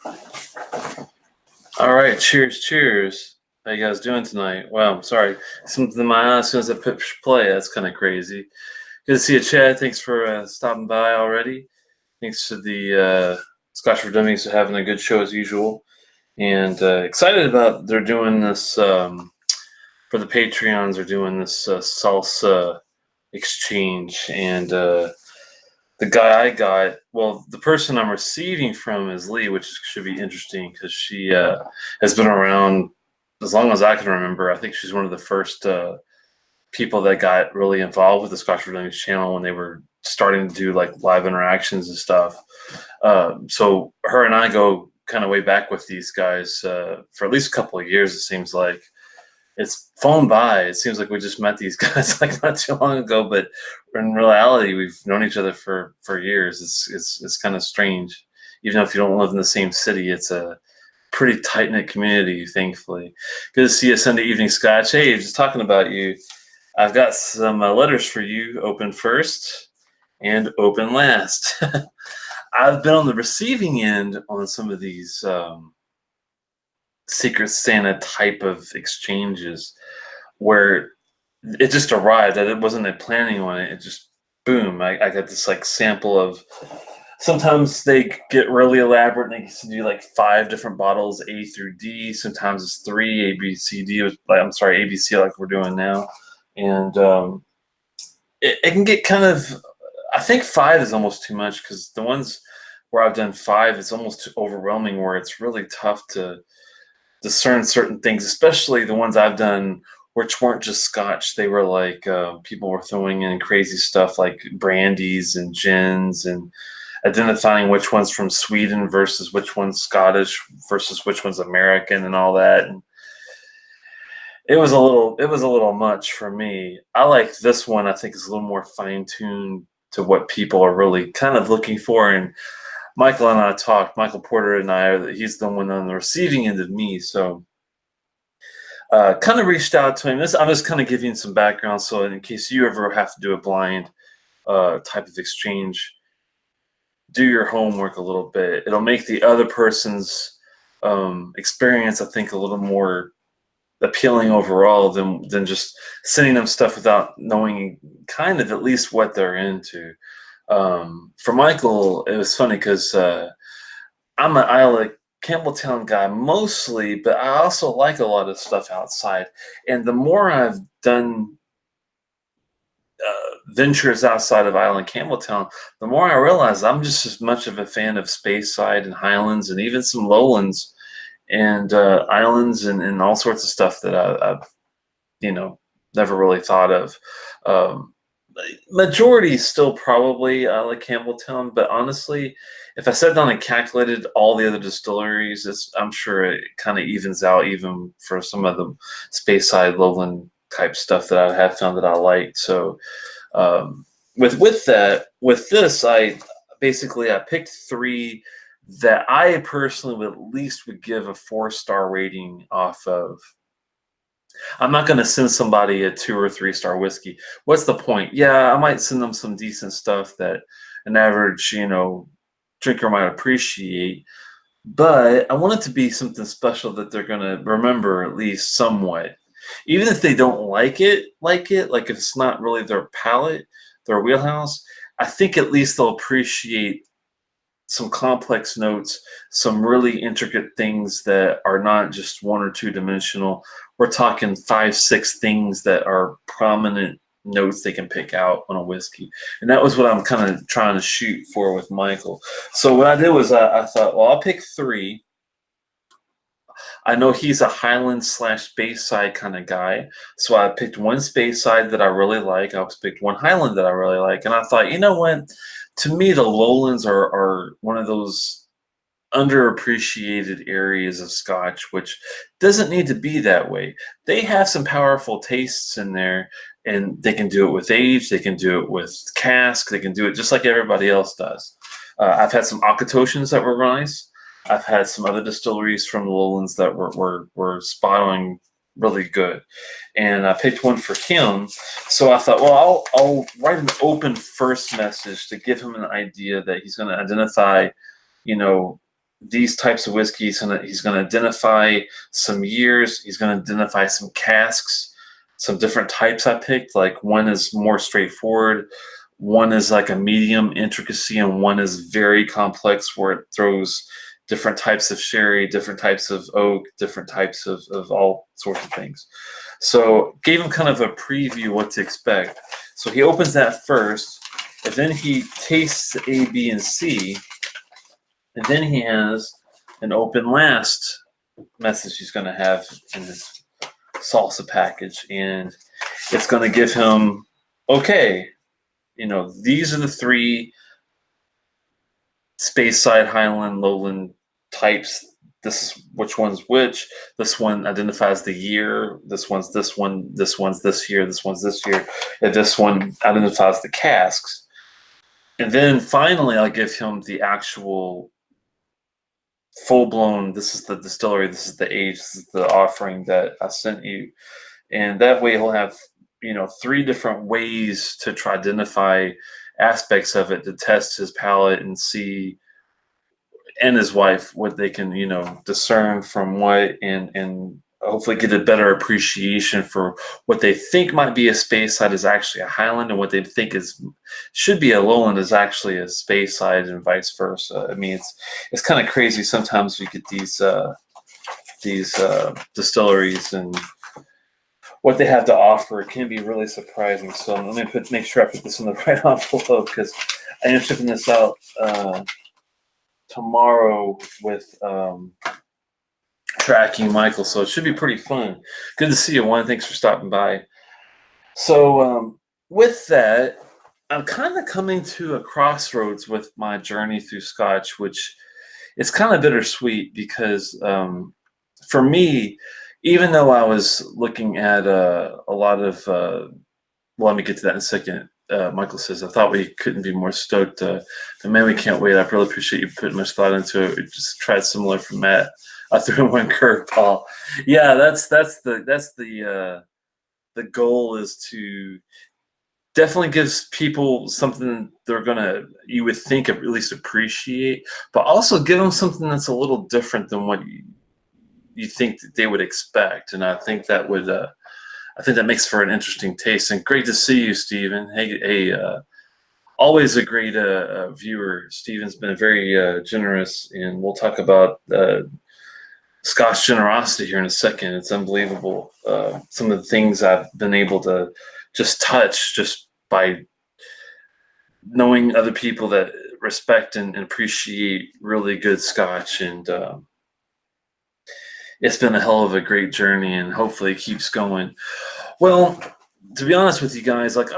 All right, cheers, cheers. How you guys doing tonight? Wow, I'm sorry. Something in my eye as soon as I push play. That's kind of crazy. Good to see you, Chad. Thanks for stopping by already. Thanks to the Scotch for Dummies for having a good show as usual. And excited about they're doing this for the Patreons. They're doing this salsa exchange. And the guy I got, well, the person I'm receiving from is Lee, which should be interesting because she has been around as long as I can remember. I think she's one of the first people that got really involved with the Scotch for Dummies channel when they were starting to do like live interactions and stuff. So her and I go kind of way back with these guys for at least a couple of years, it seems like. It's flown by. It seems like we just met these guys like not too long ago, but in reality, we've known each other for years. It's kind of strange, even if you don't live in the same city. It's a pretty tight knit community, thankfully. Good to see you Sunday evening, Scotch. Hey, just talking about you. I've got some letters for you. Open first and open last. I've been on the receiving end on some of these. Secret Santa type of exchanges where it just arrived. I wasn't planning on it. It just boom. I got this like sample of. Sometimes they get really elaborate and they can do like 5 different bottles A through D. Sometimes it's 3 A, B, C, D. I'm sorry, A, B, C like we're doing now, and it can get kind of. I think 5 is almost too much because the ones where I've done 5, it's almost too overwhelming. Where it's really tough to discern certain things, especially the ones I've done, which weren't just Scotch. They were like people were throwing in crazy stuff like brandies and gins and identifying which one's from Sweden versus which one's Scottish versus which one's American and all that. And it was a little much for me. I like this one. I think it's a little more fine-tuned to what people are really kind of looking for. And Michael and I talked. Michael Porter and I, he's the one on the receiving end of me. So kind of reached out to him. I'm just kind of giving some background. So in case you ever have to do a blind type of exchange, do your homework a little bit. It'll make the other person's experience, I think, a little more appealing overall than just sending them stuff without knowing kind of at least what they're into. For Michael, it was funny because I'm an Isle of Campbelltown guy mostly, but I also like a lot of stuff outside. And the more I've done ventures outside of Isle of Campbelltown, the more I realize I'm just as much of a fan of Speyside and Highlands and even some lowlands and islands and all sorts of stuff that I've never really thought of. Majority still probably like Campbelltown, but honestly, if I sat down and calculated all the other distilleries, I'm sure it kind of evens out even for some of the Speyside lowland type stuff that I have found that I like. So with this, I picked 3 that I personally would give a 4-star rating off of. I'm not going to send somebody a 2 or 3-star whiskey. What's the point? Yeah, I might send them some decent stuff that an average, drinker might appreciate. But I want it to be something special that they're going to remember at least somewhat. Even if they don't like it, like if it's not really their palate, their wheelhouse, I think at least they'll appreciate some complex notes, some really intricate things that are not just 1 or 2 dimensional. We're talking 5, 6 things that are prominent notes they can pick out on a whiskey. And that was what I'm kind of trying to shoot for with Michael. So what I did was I thought, well, I'll pick 3. I know he's a Highland / Speyside kind of guy. So I picked 1 Speyside that I really like. I picked 1 Highland that I really like. And I thought, you know what? To me, the lowlands are one of those underappreciated areas of Scotch, which doesn't need to be that way. They have some powerful tastes in there, and they can do it with age. They can do it with cask. They can do it just like everybody else does. I've had some Akatoshans that were nice. I've had some other distilleries from the lowlands that were spot on really good. And I picked 1 for him. So I thought, well, I'll write an open first message to give him an idea that he's going to identify, these types of whiskey. He's gonna identify some years. He's gonna identify some casks, some different types I picked. Like one is more straightforward, one is like a medium intricacy, and one is very complex where it throws different types of sherry, different types of oak, different types of all sorts of things. So gave him kind of a preview what to expect. So he opens that first, and then he tastes A, B, and C, and then he has an open last message he's going to have in his salsa package, and it's going to give him, okay, you know, these are the three Speyside, Highland, Lowland types. This is which one's which. This one identifies the year. This one's this one. This one's this year. This one's this year. And this one identifies the casks. And then finally, I'll give him the actual full-blown, this is the distillery, this is the age, this is the offering that I sent you. And that way he'll have, you know, 3 different ways to try to identify aspects of it, to test his palate and see, and his wife, what they can, you know, discern from what, and hopefully get a better appreciation for what they think might be a Speyside is actually a Highland, and what they think should be a Lowland is actually a Speyside, and vice versa. I mean, it's kind of crazy sometimes we get these distilleries and what they have to offer. It can be really surprising. So let me make sure I put this in the right envelope, because I am shipping this out tomorrow with tracking Michael, so it should be pretty fun. Good to see you, Juan. Thanks for stopping by. So with that, I'm kind of coming to a crossroads with my journey through Scotch, which is kind of bittersweet, because for me, even though I was looking at a lot of, well, let me get to that in a second. Michael says, I thought we couldn't be more stoked. Man, we can't wait. I really appreciate you putting much thought into it. We just tried similar from Matt. I threw in one curveball. Yeah, that's the goal, is to definitely gives people something they're gonna, you would think, at least appreciate, but also give them something that's a little different than what you think that they would expect. And I think that would I think that makes for an interesting taste. And great to see you, Stephen. Hey, always a great viewer. Stephen's been very generous, and we'll talk about Scotch generosity here in a second. It's unbelievable. Some of the things I've been able to just touch just by knowing other people that respect and appreciate really good Scotch. And it's been a hell of a great journey, and hopefully it keeps going. Well, to be honest with you guys, like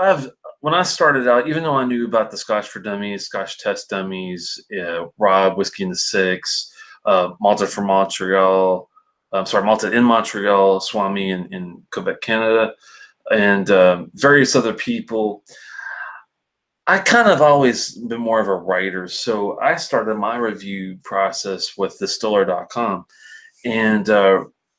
when I started out, even though I knew about the Scotch for Dummies, Scotch Test Dummies, Rob, Whiskey in the Six, Malted for Montreal, Malted in Montreal, Swami in Quebec, Canada, and various other people, I kind of always been more of a writer. So I started my review process with distiller.com, and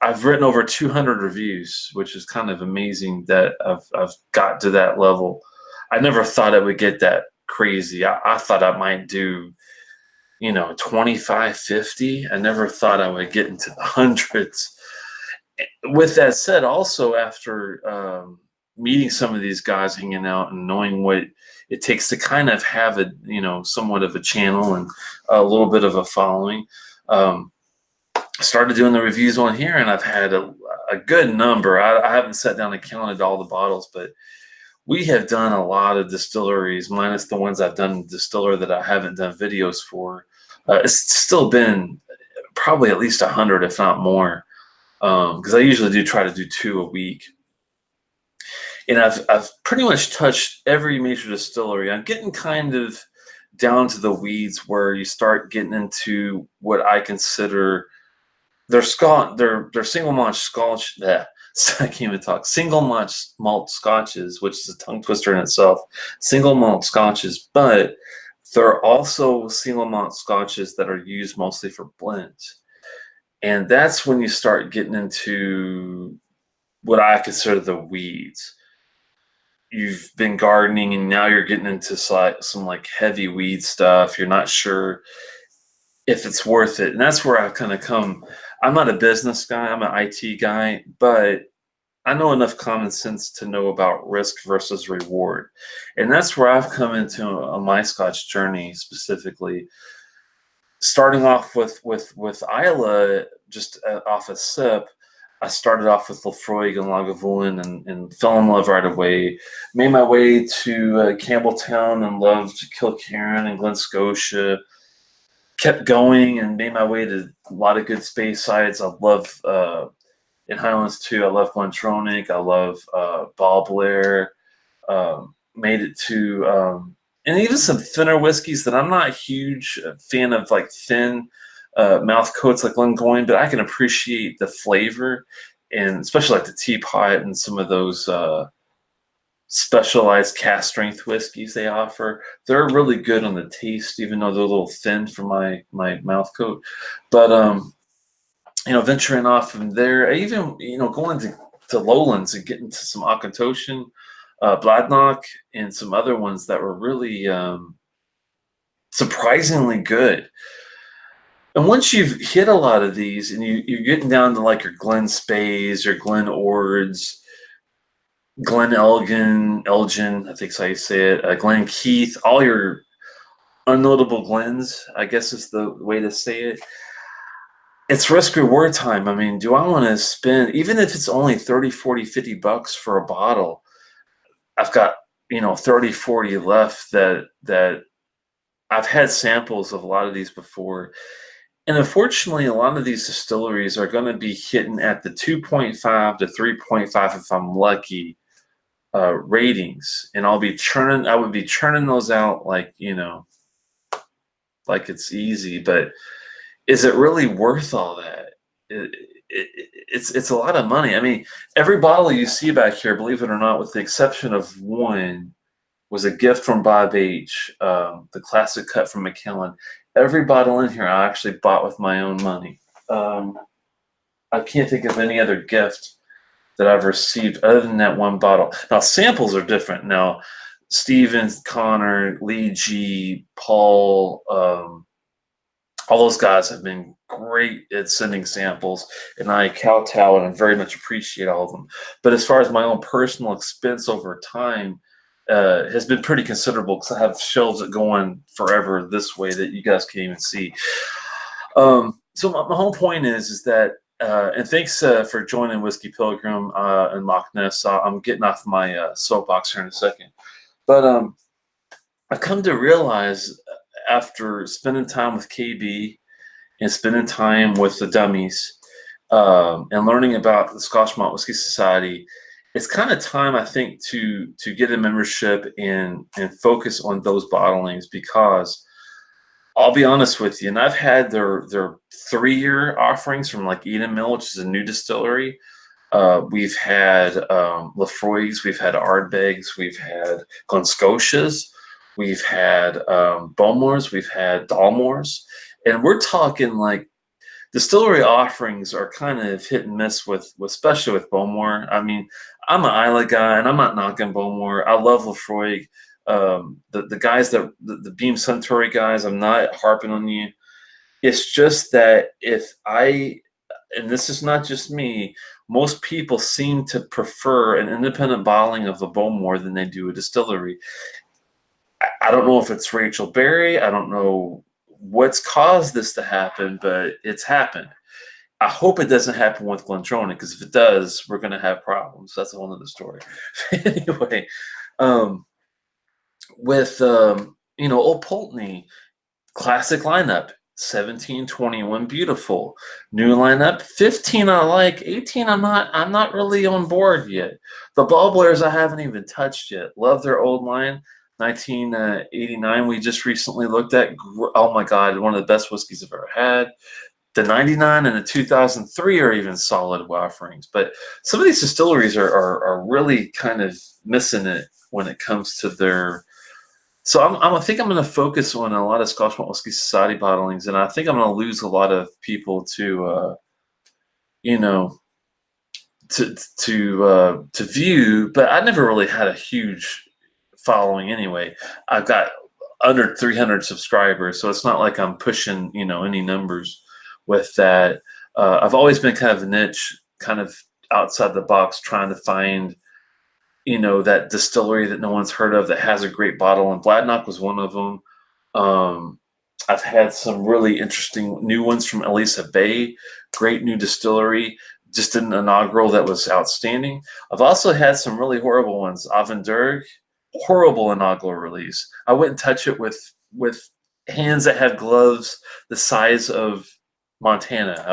I've written over 200 reviews, which is kind of amazing that I've got to that level. I never thought I would get that crazy. I thought I might do, 25, 50. I never thought I would get into the hundreds. With that said, also after meeting some of these guys, hanging out, and knowing what it takes to kind of have a, somewhat of a channel and a little bit of a following, started doing the reviews on here, and I've had a good number. I haven't sat down and counted all the bottles, but we have done a lot of distilleries, minus the ones I've done distiller that I haven't done videos for. It's still been probably at least 100, if not more, because I usually do try to do 2 a week. And I've pretty much touched every major distillery. I'm getting kind of down to the weeds where you start getting into what I consider their single malt Scotch. I can't even talk. Single malt Scotches, which is a tongue twister in itself. Single malt Scotches, but they're also single malt Scotches that are used mostly for blends. And that's when you start getting into what I consider the weeds. You've been gardening, and now you're getting into some like heavy weed stuff. You're not sure if it's worth it. And that's where I've kind of come. I'm not a business guy, I'm an IT guy, but I know enough common sense to know about risk versus reward. And that's where I've come into my Scotch journey specifically. Starting off with Isla, just off a sip, I started off with Laphroaig and Lagavulin and fell in love right away. Made my way to Campbelltown and loved Kilkerran and Glen Scotia. Kept going and made my way to a lot of good space sites. I love in Highlands too. I love Glentronic. I love Ball Blair. Made it to and even some thinner whiskeys that I'm not a huge fan of, like thin mouth coats like Glengoyne, but I can appreciate the flavor, and especially like the teapot and some of those specialized cast strength whiskeys they offer. They're really good on the taste, even though they're a little thin for my mouth coat. But venturing off from there, I even going to lowlands and getting to some Auchentoshan, Bladnoch, and some other ones that were really surprisingly good. And once you've hit a lot of these, and you're getting down to like your Glen Spays, your Glen Ords, Glen Elgin, I think is how you say it, Glen Keith, all your unnotable Glens, I guess is the way to say it. It's risk reward time. I mean, do I want to spend, even if it's only 30, 40, 50 bucks for a bottle, I've got, 30, 40 left that I've had samples of a lot of these before. And unfortunately, a lot of these distilleries are going to be hitting at the 2.5 to 3.5 if I'm lucky ratings, and I would be churning those out like like it's easy. But is it really worth all that? It's a lot of money. I mean, every bottle you see back here, believe it or not, with the exception of one, was a gift from Bob H, the classic cut from Macallan. Every bottle in here I actually bought with my own money. I can't think of any other gift that I've received other than that one bottle. Now, samples are different. Now, Stevens, Connor, Lee G, Paul, all those guys have been great at sending samples, and I kowtow and very much appreciate all of them. But as far as my own personal expense over time, has been pretty considerable, because I have shelves that go on forever this way that you guys can't even see. So my whole point is that, and thanks for joining Whiskey Pilgrim and Loch Ness. I'm getting off my soapbox here in a second. But I've come to realize, after spending time with KB and spending time with the dummies and learning about the Scotch Malt Whisky Society, it's kind of time, I think, to get a membership and focus on those bottlings, because I'll be honest with you, and I've had their 3-year offerings from like Eden Mill, which is a new distillery. We've had Laphroaig's, we've had Ardbegs, we've had Glen Scotia's, we've had Bowmore's, we've had Dalmore's, and we're talking like distillery offerings are kind of hit and miss with especially with Bowmore. I mean, I'm an Isla guy, and I'm not knocking Bowmore. I love Laphroaig. The guys the Beam Suntory guys, I'm not harping on you. It's just that and this is not just me, most people seem to prefer an independent bottling of a Bowmore than they do a distillery. I don't know if it's Rachel Berry. I don't know what's caused this to happen, but it's happened. I hope it doesn't happen with Glentronic, because if it does, we're going to have problems. That's a whole other story. Anyway, with Old Pulteney, classic lineup, 17, 21, beautiful. New lineup, 15 I like, 18 I'm not really on board yet. The Ball Blairs I haven't even touched yet. Love their old line. 1989 we just recently looked at. Oh my God, one of the best whiskeys I've ever had. The 99 and the 2003 are even solid offerings. But some of these distilleries are really kind of missing it when it comes to their. So I think I'm going to focus on a lot of Scotch Malt Whisky Society bottlings, and I think I'm going to lose a lot of people to view. But I never really had a huge following anyway. I've got under 300 subscribers, so it's not like I'm pushing, any numbers with that. I've always been kind of niche, kind of outside the box, trying to find, that distillery that no one's heard of that has a great bottle, and Bladnoch was one of them. I've had some really interesting new ones from Elisa Bay, great new distillery, just an inaugural that was outstanding. I've also had some really horrible ones. Aventurg, horrible inaugural release. I wouldn't touch it with hands that have gloves the size of Montana.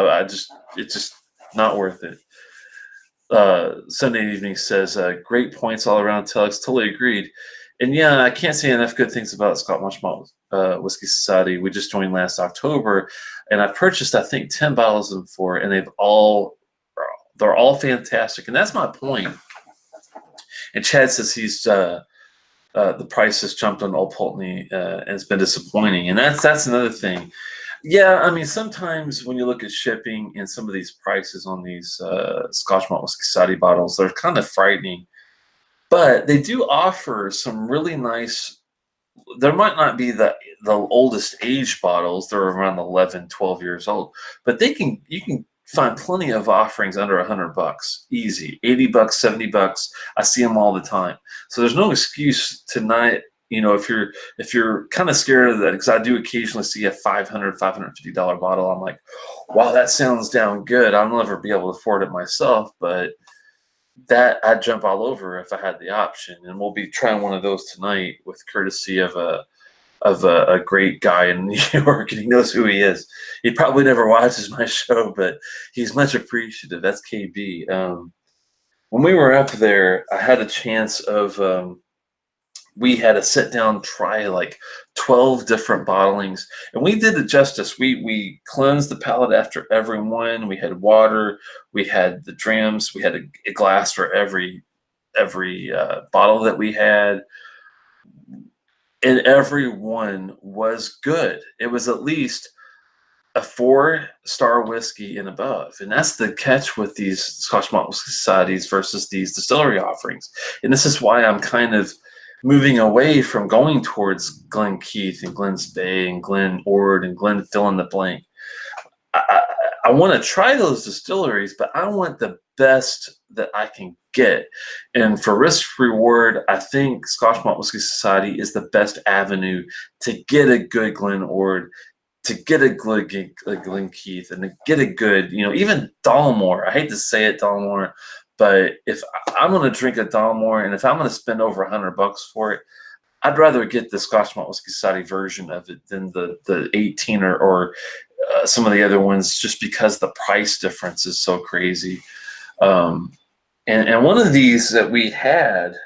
It's just not worth it. Sunday Evening says, great points all around, Telex. Totally agreed. And yeah, I can't say enough good things about Scotch Malt Whiskey Society. We just joined last October, and I purchased, I think, 10 bottles of them for it, and they're all fantastic. And that's my point. And Chad says the price has jumped on Old Pulteney, and it's been disappointing. And that's another thing. Yeah, I mean, sometimes when you look at shipping and some of these prices on these Scotch Malt Whiskey Society bottles, they're kind of frightening. But they do offer some really nice. There might not be the oldest age bottles. They're around 11, 12 years old. But you can find plenty of offerings under $100, easy. $80, $70. I see them all the time. So there's no excuse to not. If you're kind of scared of that, because I do occasionally see a $500, $550 bottle, I'm like, wow, that sounds down good. I'll never be able to afford it myself, but that I'd jump all over if I had the option. And we'll be trying one of those tonight with courtesy of a great guy in New York, and he knows who he is. He probably never watches my show, but he's much appreciative. That's KB. When we were up there, I had a chance of. We had to sit down, try like 12 different bottlings, and we did it justice. We cleansed the palate after every one. We had water, we had the drams, we had a glass for every bottle that we had, and every one was good. It was at least a 4-star whiskey and above, and that's the catch with these Scotch Malt Whiskey Societies versus these distillery offerings. And this is why I'm kind of moving away from going towards Glen Keith and Glen's Bay and Glen Ord and Glen fill in the blank. I want to try those distilleries, but I want the best that I can get. And for risk reward, I think Scotch Malt Whiskey Society is the best avenue to get a good Glen Ord, to get a good Glen Keith, and to get a good, even Dalmore. I hate to say it, Dalmore. But if I'm going to drink a Dalmore, and if I'm going to spend over $100 for it, I'd rather get the Scotch Malt Whiskey Society version of it than the 18yr or some of the other ones, just because the price difference is so crazy. And one of these that we had,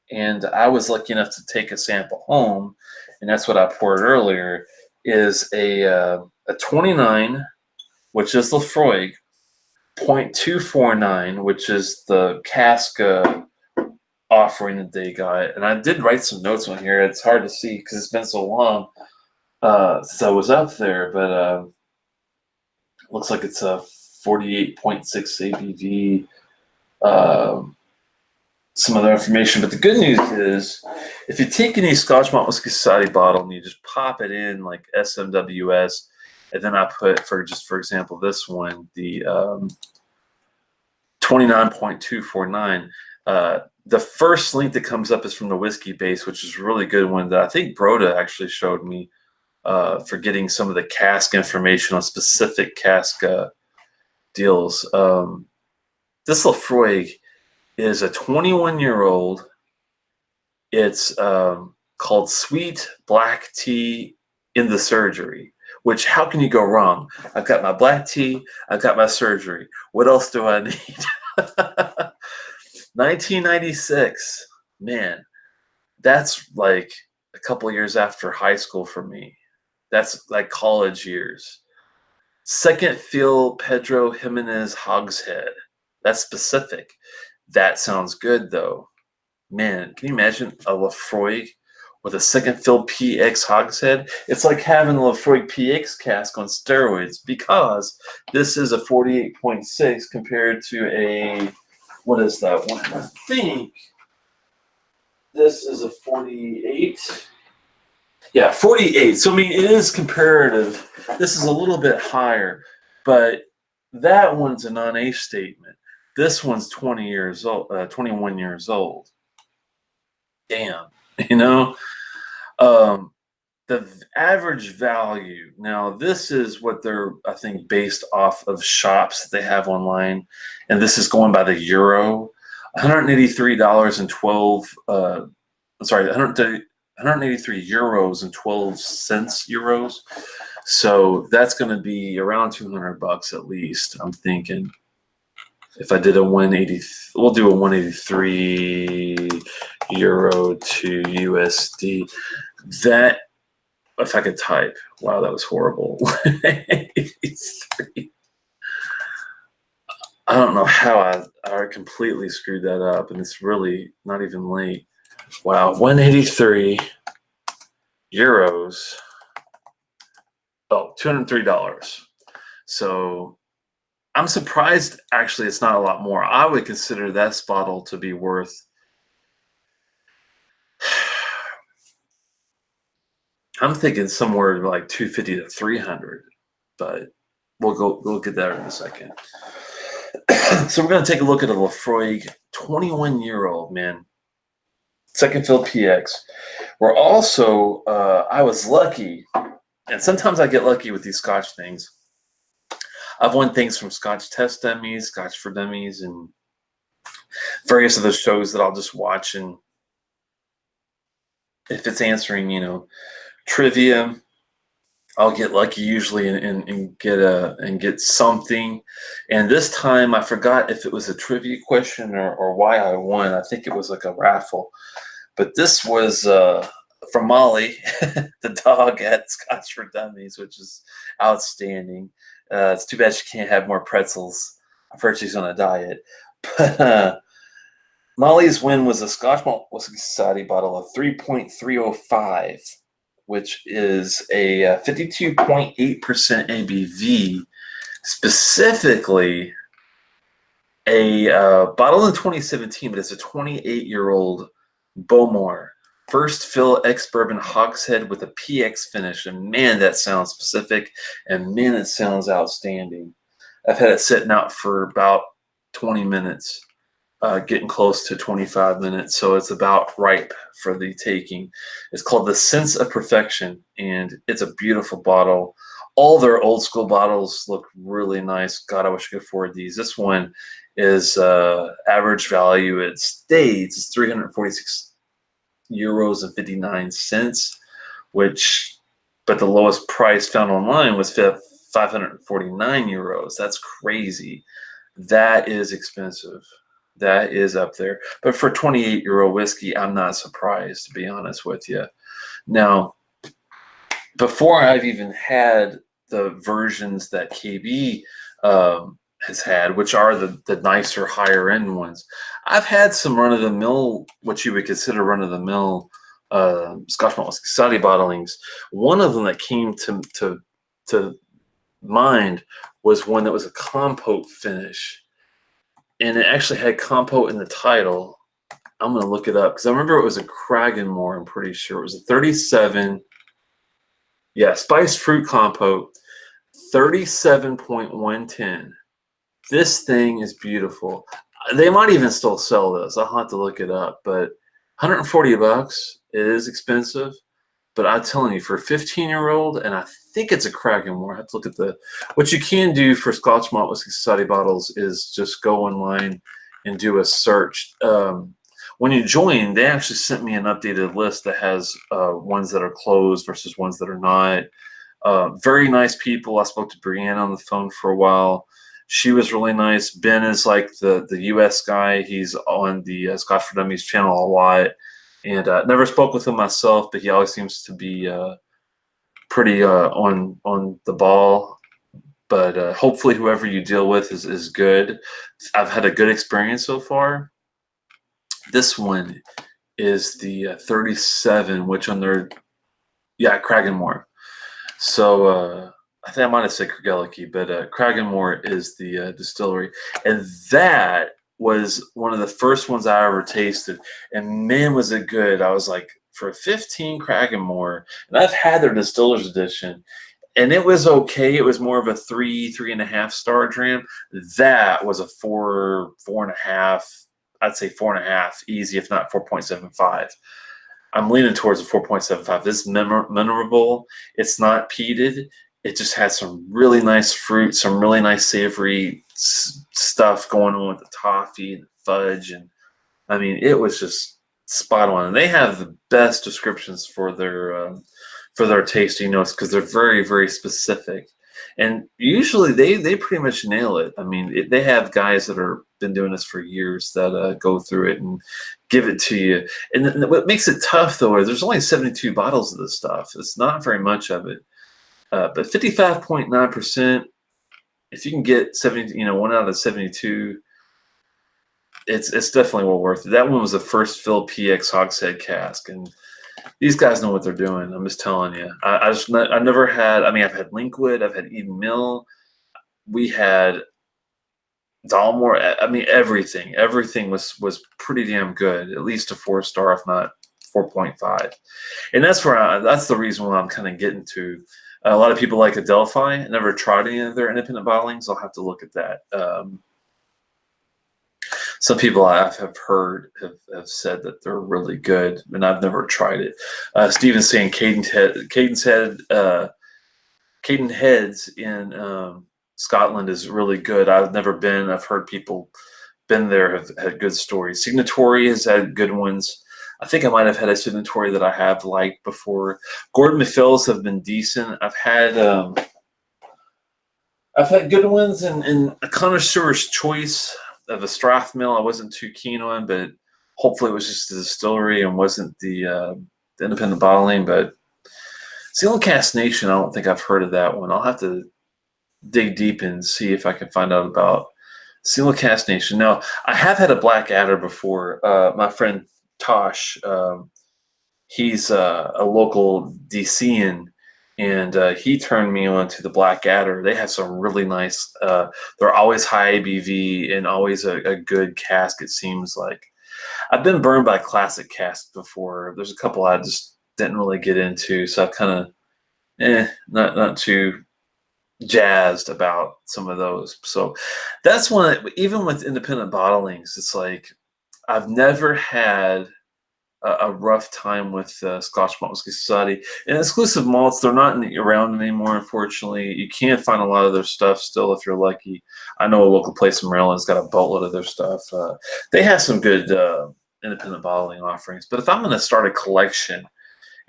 and I was lucky enough to take a sample home, and that's what I poured earlier, is a 29, which is Laphroaig, 0.249, which is the cask offering that they got. And I did write some notes on here. It's hard to see because it's been so long since I was up there, but looks like it's a 48.6 ABV. Some other information, but the good news is if you take any Scotch Malt Whiskey Society bottle and you just pop it in like SMWS, and then I put, for example, this one, the 29.249. The first link that comes up is from the Whiskey Base, which is a really good one that I think Broda actually showed me for getting some of the cask information on specific cask deals. This Laphroaig is a 21-year-old. It's called Sweet Black Tea in the Surgery. Which, how can you go wrong? I've got my black tea. I've got my surgery. What else do I need? 1996. Man, that's like a couple years after high school for me. That's like college years. Second fill Pedro Jimenez Hogshead. That's specific. That sounds good, though. Man, can you imagine a Laphroaig with a second fill PX Hogshead? It's like having a Laphroaig PX cask on steroids, because this is a 48.6 compared to a, what is that one? I think this is a 48. Yeah, 48. So I mean, it is comparative. This is a little bit higher, but that one's a non-age statement. This one's 20 years old, 21 years old. Damn, you know. Um, the average value. Now, this is what they're, I think, based off of shops that they have online, and this is going by the euro. $183.12. Sorry, 183 euros and 12 cents euros. So that's going to be around 200 bucks at least. I'm thinking. If I did a 180, we'll do a 183 euro to USD. That, if I could type, wow, that was horrible. 183. I don't know how I completely screwed that up, and it's really not even late. Wow, 183 euros. Oh, $203. So I'm surprised, actually, it's not a lot more. I would consider that bottle to be worth, I'm thinking somewhere like 250 to 300, but we'll get there in a second. So we're going to take a look at a Laphroaig 21-year-old, man. Second fill PX. We're also, I was lucky, and sometimes I get lucky with these Scotch things. I've won things from Scotch Test Dummies, Scotch for Dummies, and various other shows that I'll just watch. And if it's answering, trivia, I'll get lucky usually and get something. And this time I forgot if it was a trivia question or why I won. I think it was like a raffle. But this was from Molly, the dog at Scotch for Dummies, which is outstanding. It's too bad she can't have more pretzels. I've heard she's on a diet. But Molly's win was a Scotch Malt Whisky Society bottle of 3.305, which is a 52.8% ABV, specifically a bottle in 2017, but it's a 28-year-old Bowmore first fill ex-bourbon hogshead with a PX finish. And man, that sounds specific, and man, it sounds outstanding. I've had it sitting out for about 20 minutes. Getting close to 25 minutes, so it's about ripe for the taking. It's called the Sense of Perfection, and it's a beautiful bottle. All their old school bottles look really nice. God, I wish I could afford these. This one is average value. It states it's 346 euros and 59 cents, but the lowest price found online was 549 euros. That's crazy. That is expensive. That is up there. But for 28-year-old whiskey, I'm not surprised, to be honest with you. Now, before I've even had the versions that KB has had, which are the nicer, higher-end ones, I've had some run-of-the-mill, what you would consider run-of-the-mill Scotch Malt Whisky Society bottlings. One of them that came to mind was one that was a compote finish. And it actually had compote in the title. I'm going to look it up because I remember it was a Cragganmore, I'm pretty sure. It was a 37, spiced fruit compote, 37.110. This thing is beautiful. They might even still sell this. I'll have to look it up, but 140 bucks, it is expensive. But I'm telling you, for a 15-year-old, and I think it's a Cragganmore. I have to look at what you can do for Scotch Malt Whisky Society bottles is just go online and do a search. When you join, they actually sent me an updated list that has ones that are closed versus ones that are not. Very nice people. I spoke to Brianne on the phone for a while. She was really nice. Ben is like the US guy. He's on the Scotch for Dummies channel a lot. And never spoke with him myself, but he always seems to be pretty on the ball. But hopefully whoever you deal with is good. I've had a good experience so far. This one is the 37, which on their, Cragganmore. So I think I might have said Craigellachie, but Cragganmore is the distillery. And that was one of the first ones I ever tasted, and man, was it good. I was like, for 15 Cragganmore, and I've had their Distillers Edition, and it was okay. It was more of a 3.5 star dram. That was a 4.5. I'd say 4.5, easy, if not 4.75. I'm leaning towards a 4.75. This is memorable. It's not peated. It just has some really nice fruit, some really nice savory stuff going on with the toffee and the fudge, and I mean, it was just spot on. And they have the best descriptions for their tasting notes because they're very, very specific. And usually they pretty much nail it. I mean, they have guys that are been doing this for years that go through it and give it to you. And what makes it tough though is there's only 72 bottles of this stuff. It's not very much of it, but 55.9%. If you can get 70, 1 out of 72. It's definitely well worth it. That one was the first fill PX hogshead cask, and these guys know what they're doing. I'm just telling you. I never had. I mean, I've had Linkwood, I've had Eden Mill, we had Dalmore. I mean, everything was pretty damn good. At least a 4-star, if not 4.5. And that's the reason why I'm kind of getting to. A lot of people like Adelphi. I never tried any of their independent bottlings. I'll have to look at that. Some people I have heard have said that they're really good, and I've never tried it. Steven's saying Cadenheads in Scotland is really good. I've never been. I've heard people been there have had good stories. Signatory has had good ones. I think I might have had a Signatory that I have liked before. Gordon McPhail's have been decent. I've had good ones, and a connoisseur's choice of a Strathmill I wasn't too keen on, but hopefully it was just the distillery and wasn't the independent bottling. But Seal Cast Nation, I don't think I've heard of that one. I'll have to dig deep and see if I can find out about Seal Cast Nation. Now, I have had a Black Adder before. My friend Tosh, he's a local DCian, and he turned me on to the Black Adder. They have some really nice, they're always high ABV and always a good cask, it seems like. I've been burned by classic casks before. There's a couple I just didn't really get into, so I've kind of, not too jazzed about some of those. So that's one, even with independent bottlings, it's like I've never had a rough time with Scotch Malt Whisky Society. And exclusive malts, they're not around anymore, unfortunately. You can't find a lot of their stuff still if you're lucky. I know a local place in Maryland's got a boatload of their stuff. They have some good independent bottling offerings. But if I'm going to start a collection,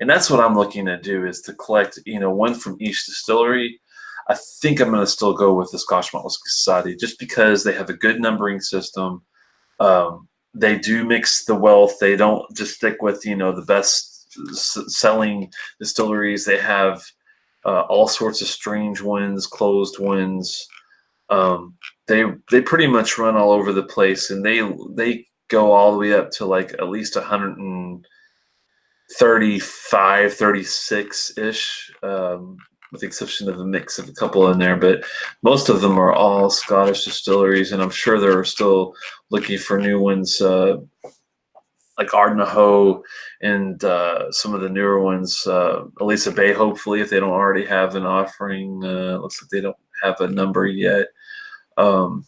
and that's what I'm looking to do, is to collect, one from each distillery, I think I'm going to still go with the Scotch Malt Whisky Society just because they have a good numbering system. They do mix the wealth. They don't just stick with, the best selling distilleries. They have all sorts of strange ones, closed ones. They pretty much run all over the place, and they go all the way up to like at least 135, 36-ish, with the exception of a mix of a couple in there, but most of them are all Scottish distilleries, and I'm sure they're still looking for new ones, like Ardnahoe and some of the newer ones, Elisa Bay, hopefully, if they don't already have an offering. Looks like they don't have a number yet. And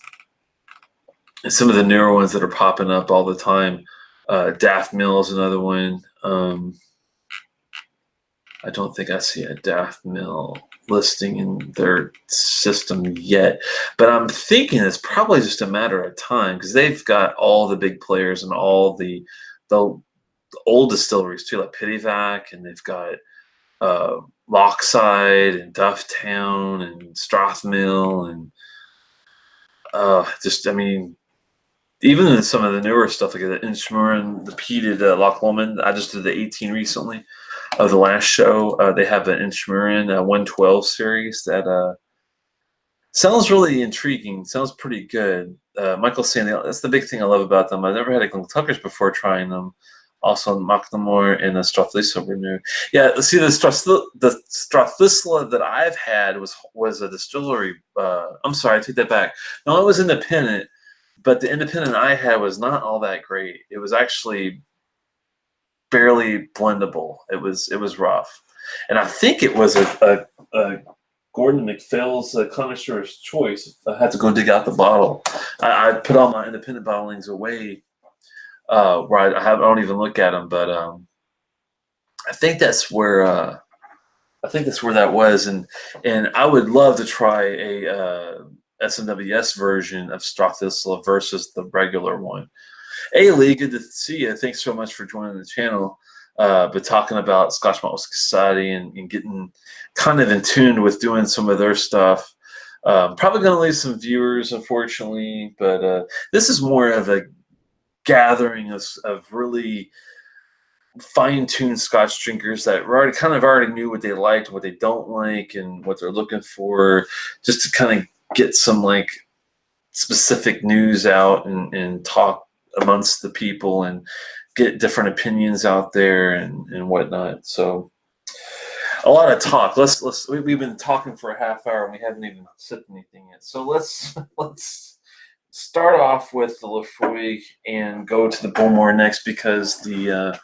some of the newer ones that are popping up all the time, Daft Mill is another one. I don't think I see a Daft Mill listing in their system yet, but I'm thinking it's probably just a matter of time because they've got all the big players and all the old distilleries too, like Pittivac, and they've got Lochside and Dufftown and Strathmill, and even some of the newer stuff like the Inchmurren, the peated Loch Lomond. I just did the 18 recently of the last show. They have an Inchmurren 112 series that sounds really intriguing. Sounds pretty good. Michael's saying that's the big thing I love about them. I've never had a Glentuckers before trying them. Also, Macklemore and the Strathlisla were new. Yeah, see, the Strathlisla that I've had was a distillery. I'm sorry, I take that back. No, it was independent, but the independent I had was not all that great. It was actually barely blendable. It was rough, and I think it was a Gordon MacPhail's connoisseur's choice. I had to go dig out the bottle. I put all my independent bottlings away, where I don't even look at them, but I think that's where that was, and I would love to try a SMWS version of Stock Thistle versus the regular one. Hey Lee, good to see you. Thanks so much for joining the channel. But talking about Scotch Malt Whisky Society and getting kind of in tune with doing some of their stuff. Probably going to lose some viewers, unfortunately, but this is more of a gathering of really fine-tuned Scotch drinkers that already knew what they liked, what they don't like, and what they're looking for, just to kind of get some like specific news out and talk amongst the people and get different opinions out there and whatnot. So a lot of talk. We've been talking for a half hour and we haven't even said anything yet. So let's start off with the Laphroaig and go to the Bowmore next, because the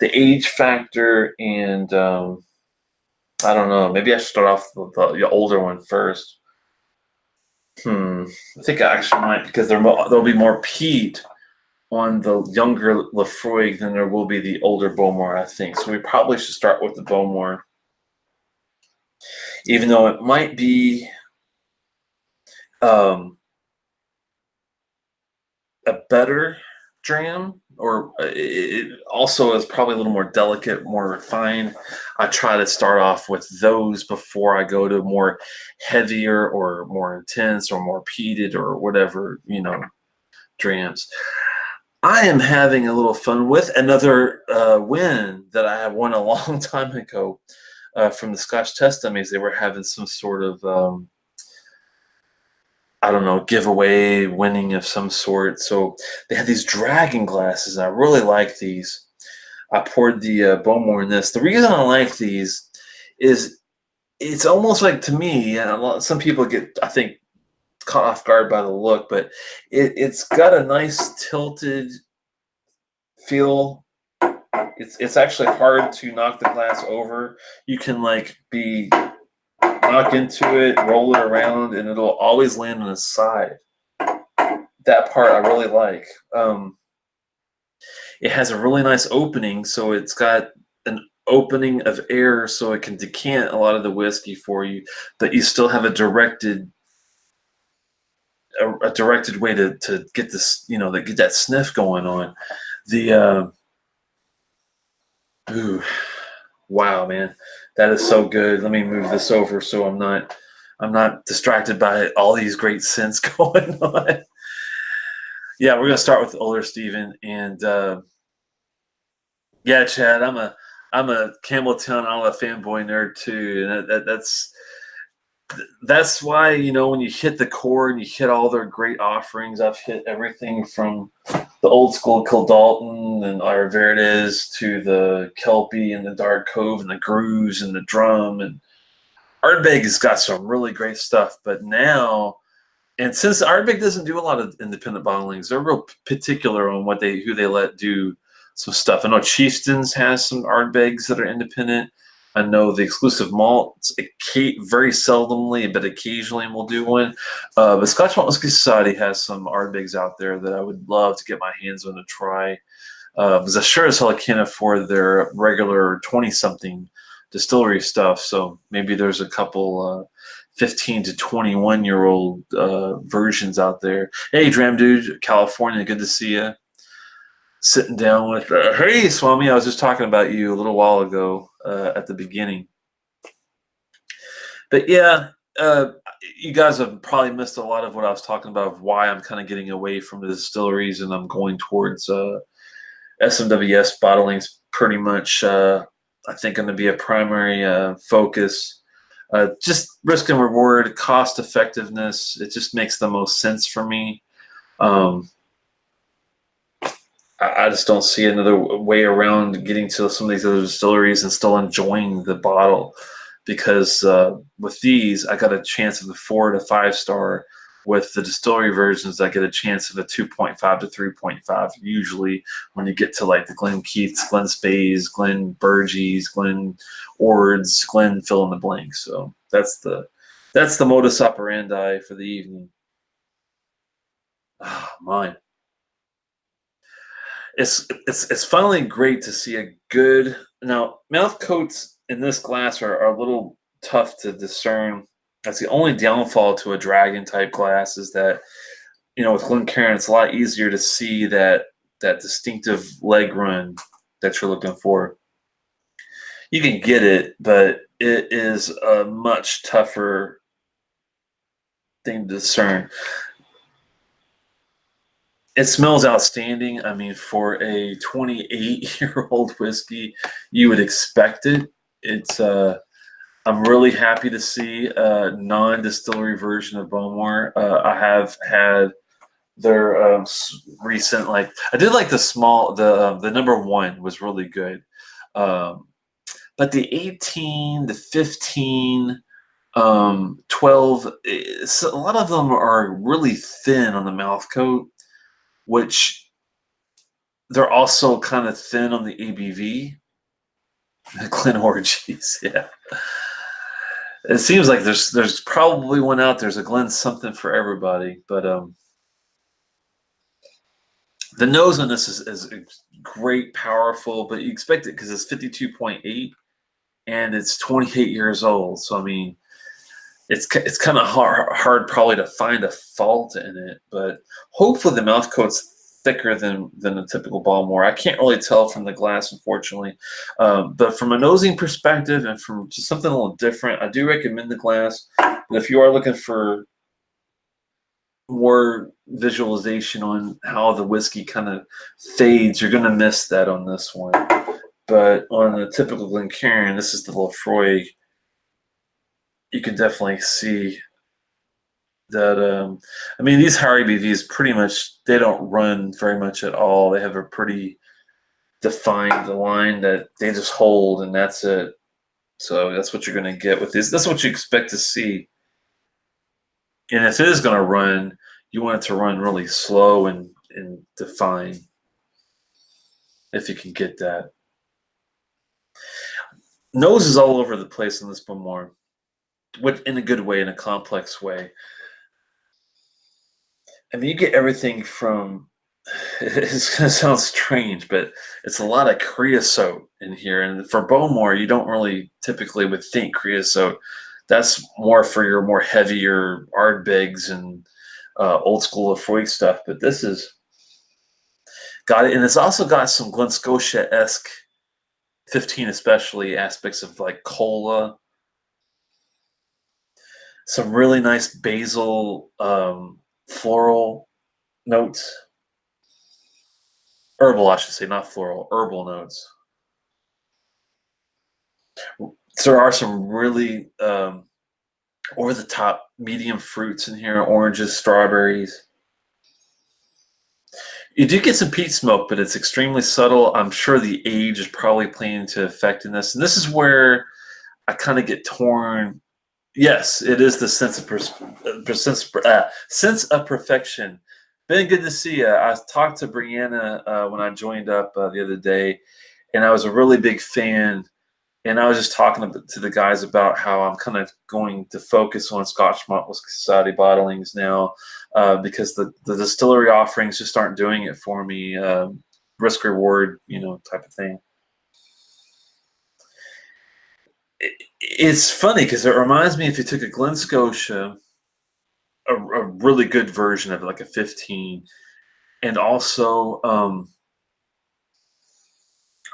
age factor and I don't know, maybe I should start off with the older one first. I think I actually might, because there'll be more peat on the younger Laphroaig than there will be the older Bowmore, I think. So we probably should start with the Bowmore, even though it might be a better dram, or it also is probably a little more delicate, more refined. I try to start off with those before I go to more heavier or more intense or more peated or whatever, drams. I am having a little fun with another win that I had won a long time ago from the Scotch Test Dummies. They were having some sort of I don't know, giveaway winning of some sort. So they had these dragon glasses, and I really like these. I poured the Bowmore in this. The reason I like these is it's almost like, to me, and some people get, I think, caught off guard by the look, but it's got a nice tilted feel. It's actually hard to knock the glass over. You can knock into it, roll it around, and it'll always land on the side. That part I really like. It has a really nice opening, so it's got an opening of air so it can decant a lot of the whiskey for you, but you still have a directed way to get this, to get that sniff going on. Ooh, wow, man, that is so good. Let me move this over so I'm not distracted by all these great scents going on. Yeah, we're gonna start with older Stephen, and yeah, Chad, I'm a Campbelltown Olive fanboy nerd too, and that's why, when you hit the core and you hit all their great offerings. I've hit everything from the old school Kildalton and Our Verdes to the Kelpie and the Dark Cove and the Grooves and the Drum, and Ardbeg has got some really great stuff. But now, and since Ardbeg doesn't do a lot of independent bottlings, they're real particular on who they let do some stuff. I know Chieftains has some Ardbegs that are independent. I know the Exclusive Malts, very seldomly, but occasionally will do one. But Scotch Malt Whisky Society has some Ardbegs out there that I would love to get my hands on to try. Because I sure as hell can't afford their regular 20-something distillery stuff. So maybe there's a couple 15 to 21-year-old versions out there. Hey, Dram Dude, California, good to see you. Sitting down with, hey, Swami, I was just talking about you a little while ago at the beginning. But yeah, you guys have probably missed a lot of what I was talking about, of why I'm kind of getting away from the distilleries and I'm going towards SMWS bottlings pretty much. I think going to be a primary focus. Just risk and reward, cost effectiveness. It just makes the most sense for me. I just don't see another way around getting to some of these other distilleries and still enjoying the bottle, because with these, I got a chance of a 4 to 5 star with the distillery versions, I get a chance of a 2.5 to 3.5. Usually, when you get to like the Glen Keiths, Glen Spays, Glen Burgees, Glen Ords, Glen fill in the blank. So that's the modus operandi for the evening. Ah, mine. It's finally great to see a good. Now, mouth coats in this glass are a little tough to discern. That's the only downfall to a dragon type glass, is that, with Glencairn, it's a lot easier to see that distinctive leg run that you're looking for. You can get it, but it is a much tougher thing to discern. It smells outstanding. I mean, for a 28-year-old whiskey, you would expect it. It's I'm really happy to see a non-distillery version of Bowmore. I have had their recent, like, I did like the number 1 was really good, but the 18, the 15, 12, a lot of them are really thin on the mouth coat, which they're also kind of thin on the ABV. Glen Orgies, yeah. It seems like there's probably one out there's a Glen something for everybody, but the nose on this is great, powerful, but you expect it because it's 52.8 and it's 28 years old. So I mean, it's kind of hard probably to find a fault in it, but hopefully the mouth coat's thicker than a typical Bowmore. I can't really tell from the glass, unfortunately, but from a nosing perspective and from just something a little different, I do recommend the glass. But if you are looking for more visualization on how the whiskey kind of fades, you're going to miss that on this one. But on a typical Glencairn, this is the Laphroaig, you can definitely see that. I mean, these higher ABVs pretty much, they don't run very much at all. They have a pretty defined line that they just hold, and that's it. So that's what you're going to get with these. That's what you expect to see. And if it is going to run, you want it to run really slow and define, if you can get that. Nose is all over the place in this Bowmore, in a good way, in a complex way. I mean, you get everything from, it's going to sound strange, but it's a lot of creosote in here. And for Bowmore, you don't really typically would think creosote. That's more for your more heavier Ardbegs and old school Laphroaig stuff. But this is got it. And it's also got some Glen Scotia-esque, 15 especially, aspects of like cola. Some really nice basil, floral notes. Herbal, I should say, not floral, herbal notes. So there are some really over-the-top medium fruits in here, oranges, strawberries. You do get some peat smoke, but it's extremely subtle. I'm sure the age is probably playing into effect in this. And this is where I kind of get torn. Yes, it is the sense of perfection. Been good to see you. I talked to Brianna when I joined up the other day, and I was a really big fan. And I was just talking to the guys about how I'm kind of going to focus on Scotch Malt Whisky Society bottlings now, because the distillery offerings just aren't doing it for me. Risk reward, type of thing. It's funny because it reminds me, if you took a Glen Scotia, a really good version of it, like a 15, and also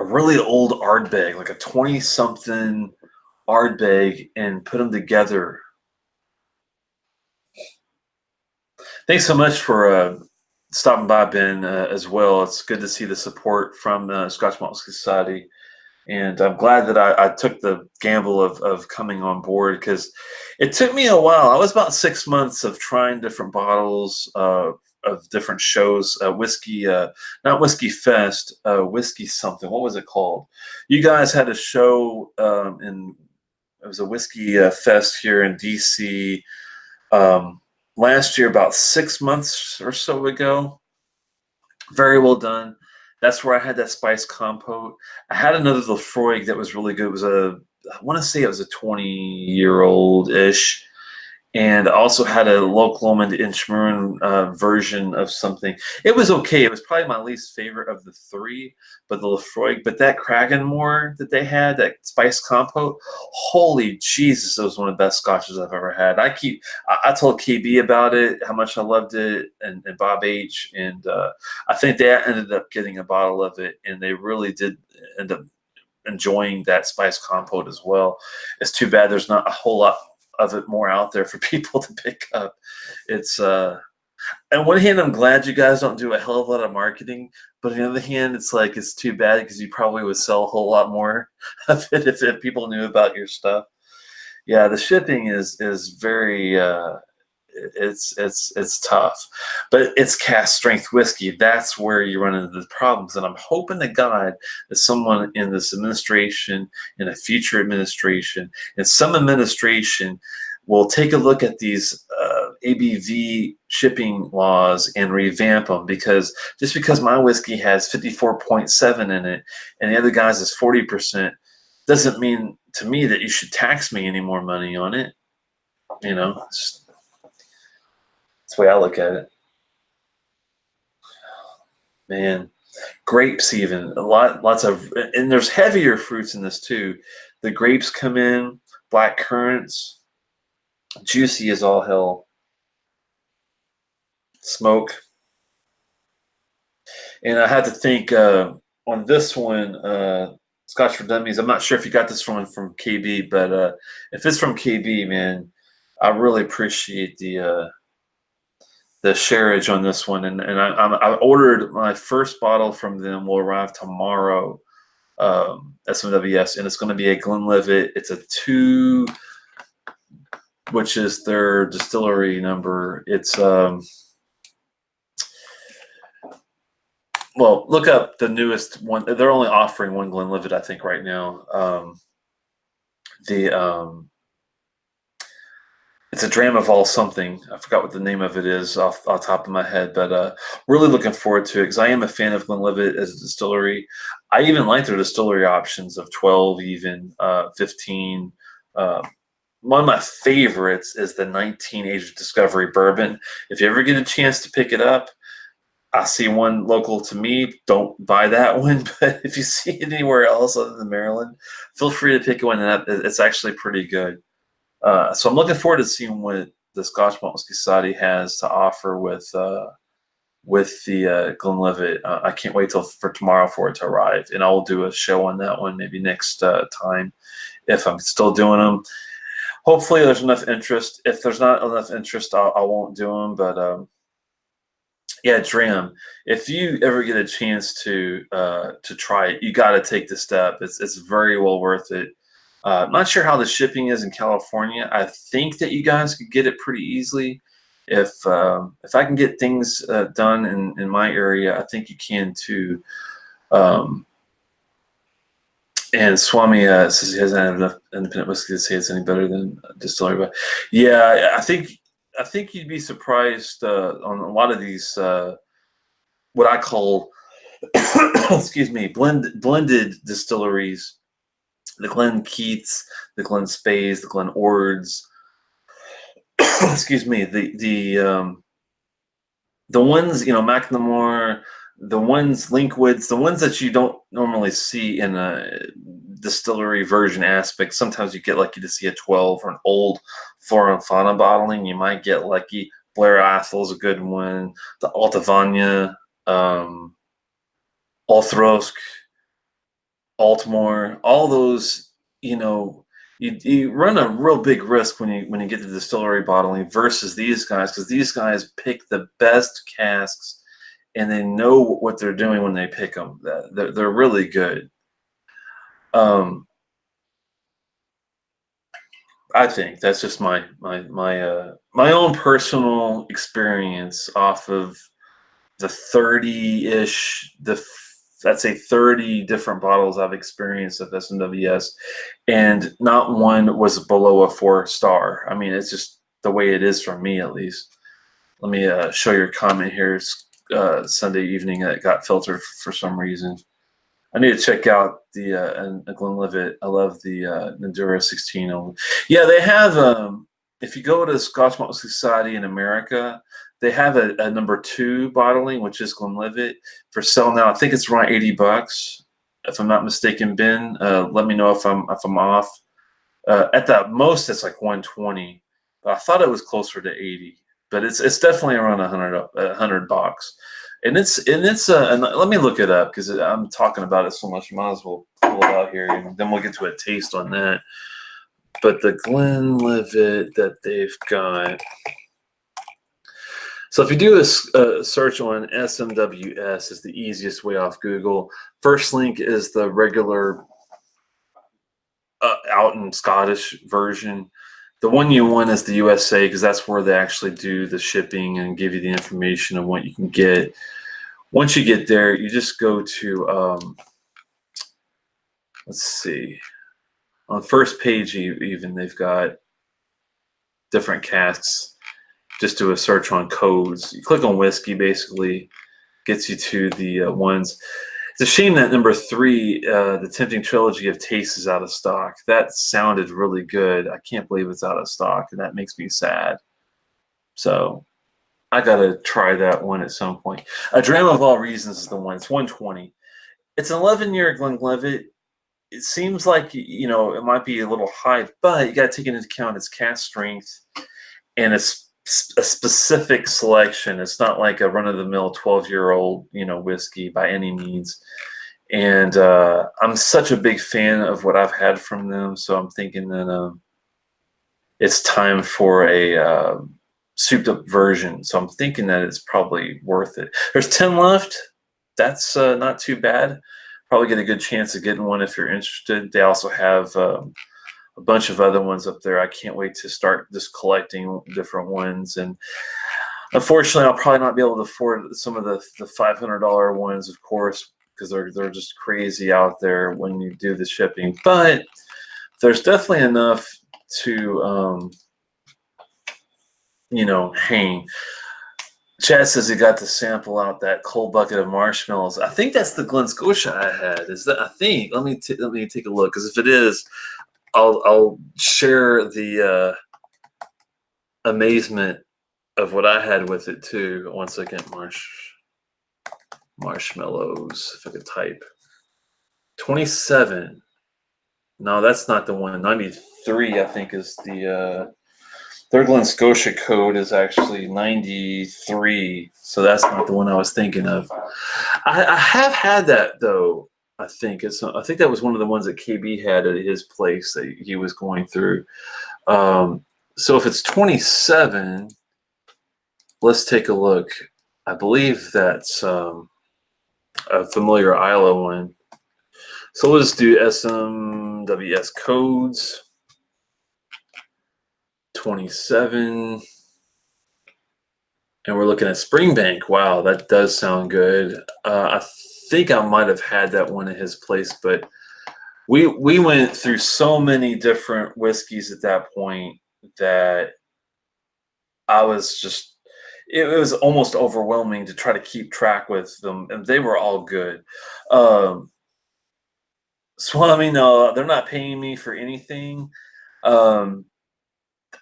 a really old Ardbeg, like a 20-something Ardbeg, and put them together. Thanks so much for stopping by, Ben, as well. It's good to see the support from Scotch Malt Whisky Society. And I'm glad that I took the gamble of coming on board, because it took me a while. I was about 6 months of trying different bottles of different shows. Whiskey, not Whiskey Fest, Whiskey something. What was it called? You guys had a show it was a Whiskey Fest here in DC. last year, about 6 months or so ago. Very well done. That's where I had that spice compote. I had another Laphroaig that was really good. It was I want to say it was a 20-year-old ish, and I also had a local almond Inchmarin version of something. It was okay. It was probably my least favorite of the three, but the Laphroaig. But that Kraganmore that they had, that spice compote, holy Jesus, it was one of the best scotches I've ever had. I told KB about it, how much I loved it, and Bob H, and I think they ended up getting a bottle of it, and they really did end up enjoying that spice compote as well. It's too bad there's not a whole lot of it more out there for people to pick up. It's on one hand, I'm glad you guys don't do a hell of a lot of marketing, but on the other hand, it's like it's too bad because you probably would sell a whole lot more of it if people knew about your stuff. Yeah, the shipping is very it's tough, but it's cast strength whiskey. That's where you run into the problems, and I'm hoping to God that someone in this administration, in a future administration, in some administration, will take a look at these ABV shipping laws and revamp them. Because just because my whiskey has 54.7 in it and the other guy's is 40%, doesn't mean to me that you should tax me any more money on it. You know, that's the way I look at it. Man, grapes even lots of, and there's heavier fruits in this too. The grapes come in, black currants, juicy as all hell, smoke. And I had to think on this one, Scotch for Dummies. I'm not sure if you got this one from KB, but if it's from KB, man, I really appreciate the shareage on this one. And I ordered my first bottle from them. Will arrive tomorrow. SMWS, and it's going to be a Glenlivet. It's a 2, which is their distillery number. It's well, look up the newest one. They're only offering one Glenlivet, I think, right now. It's a Dramaval something. I forgot what the name of it is off the top of my head, but really looking forward to it because I am a fan of Glenlivet as a distillery. I even like their distillery options of 12, even 15. One of my favorites is the 19 Age Discovery Bourbon. If you ever get a chance to pick it up, I see one local to me. Don't buy that one, but if you see it anywhere else other than Maryland, feel free to pick one up. It's actually pretty good. So I'm looking forward to seeing what the Scotch Malt Whisky Society has to offer with the Glenlivet. I can't wait for tomorrow for it to arrive, and I'll do a show on that one maybe next time if I'm still doing them. Hopefully, there's enough interest. If there's not enough interest, I won't do them. But yeah, Dram. If you ever get a chance to try it, you got to take the step. It's very well worth it. I'm not sure how the shipping is in California. I think that you guys could get it pretty easily. If I can get things done in my area, I think you can too. And Swami says he hasn't had enough independent whiskey to say it's any better than distillery. But yeah, I think you'd be surprised on a lot of these what I call excuse me blended distilleries. The Glen Keats, the Glen Spays, the Glen Ords. Excuse me, the ones, McNamara, the ones Linkwoods, the ones that you don't normally see in a distillery version aspect. Sometimes you get lucky to see a 12 or an old Flora and Fauna bottling. You might get lucky. Blair Athel's a good one. The Altavania, Althrosk, Altmore, all those, you run a real big risk when you get to distillery bottling versus these guys, because these guys pick the best casks and they know what they're doing when they pick them. They're really good. I think that's just my own personal experience off of the 30-ish, I'd say 30 different bottles I've experienced of SMWS, and not one was below a 4-star. I mean, it's just the way it is for me, at least. Let me show your comment here. It's Sunday evening that got filtered for some reason. I need to check out the Glenlivet. I love the Nandura 16. Yeah, they have. If you go to Scotch Malt Society in America, they have a #2 bottling, which is Glenlivet, for sale now. I think it's around $80, if I'm not mistaken. Ben, let me know if I'm off. At the most, it's like 120. But I thought it was closer to 80. But it's definitely around 100 bucks. And let me look it up because I'm talking about it so much. Might as well pull it out here, and then we'll get to a taste on that. But the Glenlivet that they've got. So if you do a search on SMWS, is the easiest way off Google. First link is the regular out in Scottish version. The one you want is the USA because that's where they actually do the shipping and give you the information of what you can get. Once you get there, you just go to, let's see, on the first page even they've got different casks. Just do a search on codes. You click on whiskey, basically gets you to the ones. It's a shame that #3, the Tempting Trilogy of Taste, is out of stock. That sounded really good. I can't believe it's out of stock, and that makes me sad. So I gotta try that one at some point. A Dram of All Reasons is the one. It's 120. It's an 11-year Glenlivet. It seems like it might be a little high, but you got to take into account its cask strength and its a specific selection. It's not like a run-of-the-mill 12-year-old whiskey by any means. And I'm such a big fan of what I've had from them, so I'm thinking that it's time for a souped up version. So I'm thinking that it's probably worth it. There's 10 left. That's not too bad. Probably get a good chance of getting one if you're interested. They also have a bunch of other ones up there. I can't wait to start just collecting different ones. And unfortunately, I'll probably not be able to afford some of the $500 ones, of course, because they're just crazy out there when you do the shipping. But there's definitely enough to hang. Chad says he got to sample out that cold bucket of marshmallows. I think that's the Glen Scotia I had. Is that? I think. Let me take a look, because if it is, I'll share the amazement of what I had with it too. One second, marshmallows. If I could type 27. No, that's not the one. 93, I think, is the. Their Glen Scotia code is actually 93, so that's not the one I was thinking of. I have had that though. I think that was one of the ones that KB had at his place that he was going through. So if it's 27, let's take a look. I believe that's a familiar Isla one. So we'll just do SMWS codes. 27, and we're looking at Springbank. Wow, that does sound good. I think I might have had that one at his place, but we went through so many different whiskeys at that point that I was just, it was almost overwhelming to try to keep track with them, and they were all good. Swami, no, they're not paying me for anything.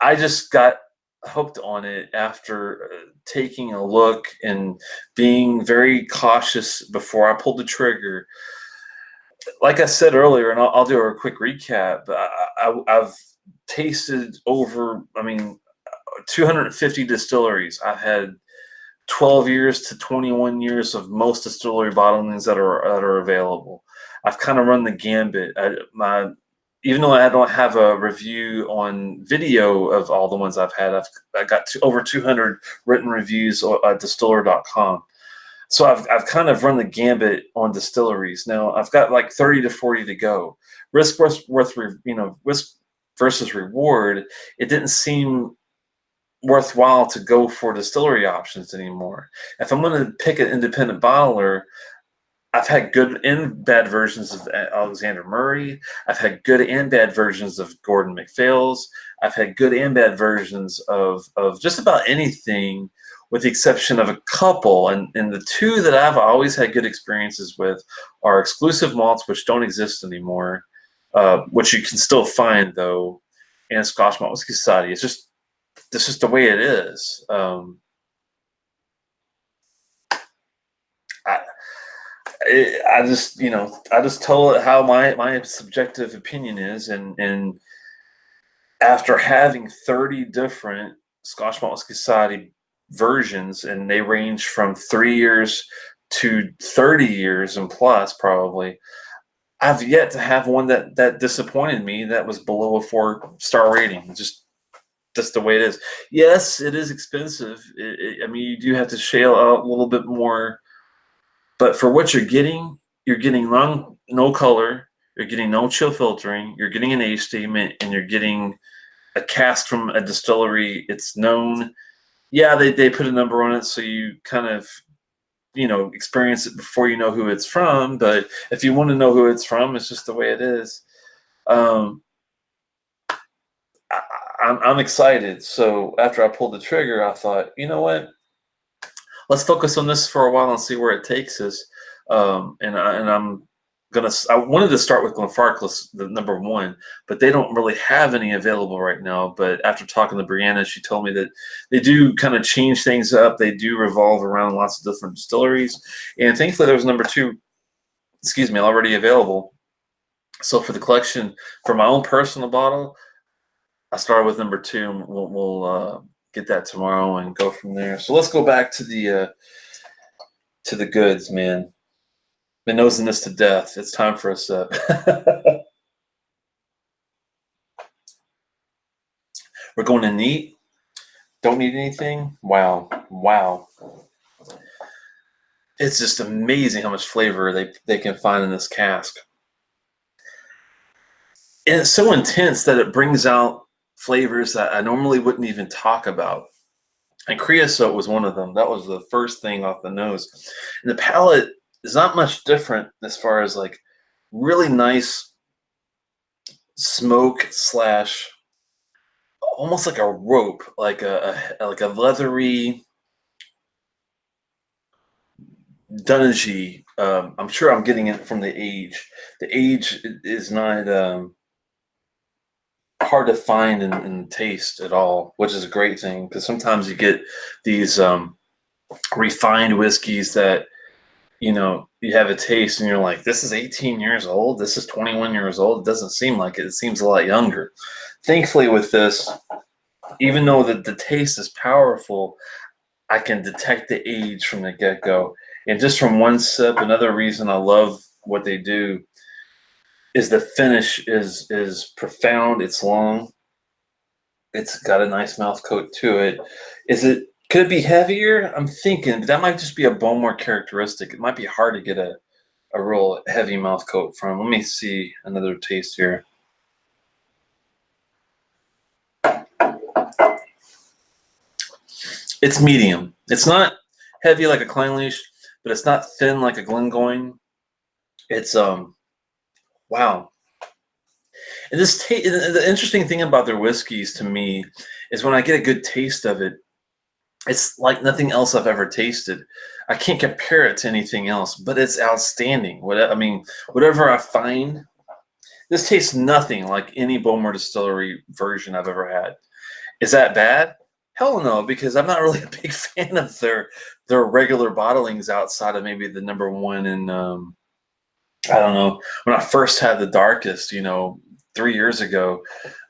I just got hooked on it after taking a look and being very cautious before I pulled the trigger. Like I said earlier, and I'll do a quick recap, I've tasted over, 250 distilleries. I've had 12 years to 21 years of most distillery bottlings that are available. I've kind of run the gambit. Even though I don't have a review on video of all the ones I've had, I got over 200 written reviews at distiller.com. So I've kind of run the gambit on distilleries. Now I've got like 30 to 40 to go. Risk versus reward. It didn't seem worthwhile to go for distillery options anymore. If I'm going to pick an independent bottler, I've had good and bad versions of Alexander Murray. I've had good and bad versions of Gordon MacPhail's. I've had good and bad versions of just about anything with the exception of a couple. And the two that I've always had good experiences with are exclusive malts, which don't exist anymore, which you can still find though, and Scotch Malt Whisky Society. It's just the way it is. I just, I just tell it how my subjective opinion is, and after having 30 different Scotch Malt Whisky Society versions, and they range from 3 years to 30 years and plus, probably, I've yet to have one that disappointed me, that was below a 4-star rating. Just the way it is. Yes, it is expensive. I mean, you do have to shell out a little bit more, but for what you're getting no color, you're getting no chill filtering, you're getting an age statement, and you're getting a cask from a distillery. It's known. Yeah, they put a number on it, so you kind of, experience it before you know who it's from. But if you want to know who it's from, it's just the way it is. I'm excited. So after I pulled the trigger, I thought, you know what? Let's focus on this for a while and see where it takes us. I wanted to start with Laphroaig, the number 1, but they don't really have any available right now. But after talking to Brianna, she told me that they do kind of change things up. They do revolve around lots of different distilleries, and thankfully there was number 2, already available. So for the collection, for my own personal bottle, I started with number 2, and we'll get that tomorrow and go from there. So let's go back to the goods, man. Been nosing this to death. It's time for a sip. We're going to neat. Don't need anything. Wow. It's just amazing how much flavor they can find in this cask. And it's so intense that it brings out flavors that I normally wouldn't even talk about. And creosote was one of them. That was the first thing off the nose. And the palate is not much different as far as like really nice smoke / almost like a rope, like a leathery dungy. I'm sure I'm getting it from the age. The age is not hard to find in taste at all, which is a great thing, because sometimes you get these refined whiskeys that you have a taste and you're like, this is 18 years old, this is 21 years old. It doesn't seem like it. It seems a lot younger. Thankfully with this, even though the taste is powerful, I can detect the age from the get-go. And just from one sip, another reason I love what they do is the finish is profound. It's long. It's got a nice mouth coat to it. Could it be heavier? I'm thinking, but that might just be a Bowmore characteristic. It might be hard to get a real heavy mouth coat from. Let me see another taste here. It's medium. It's not heavy like a Kleinleach, but it's not thin like a Glengoyne. It's wow. And the interesting thing about their whiskeys to me is when I get a good taste of it, it's like nothing else I've ever tasted. I can't compare it to anything else, but it's outstanding. Whatever I find, this tastes nothing like any Bowmore Distillery version I've ever had. Is that bad? Hell no, because I'm not really a big fan of their regular bottlings outside of maybe the number 1 in I don't know, when I first had the darkest, 3 years ago.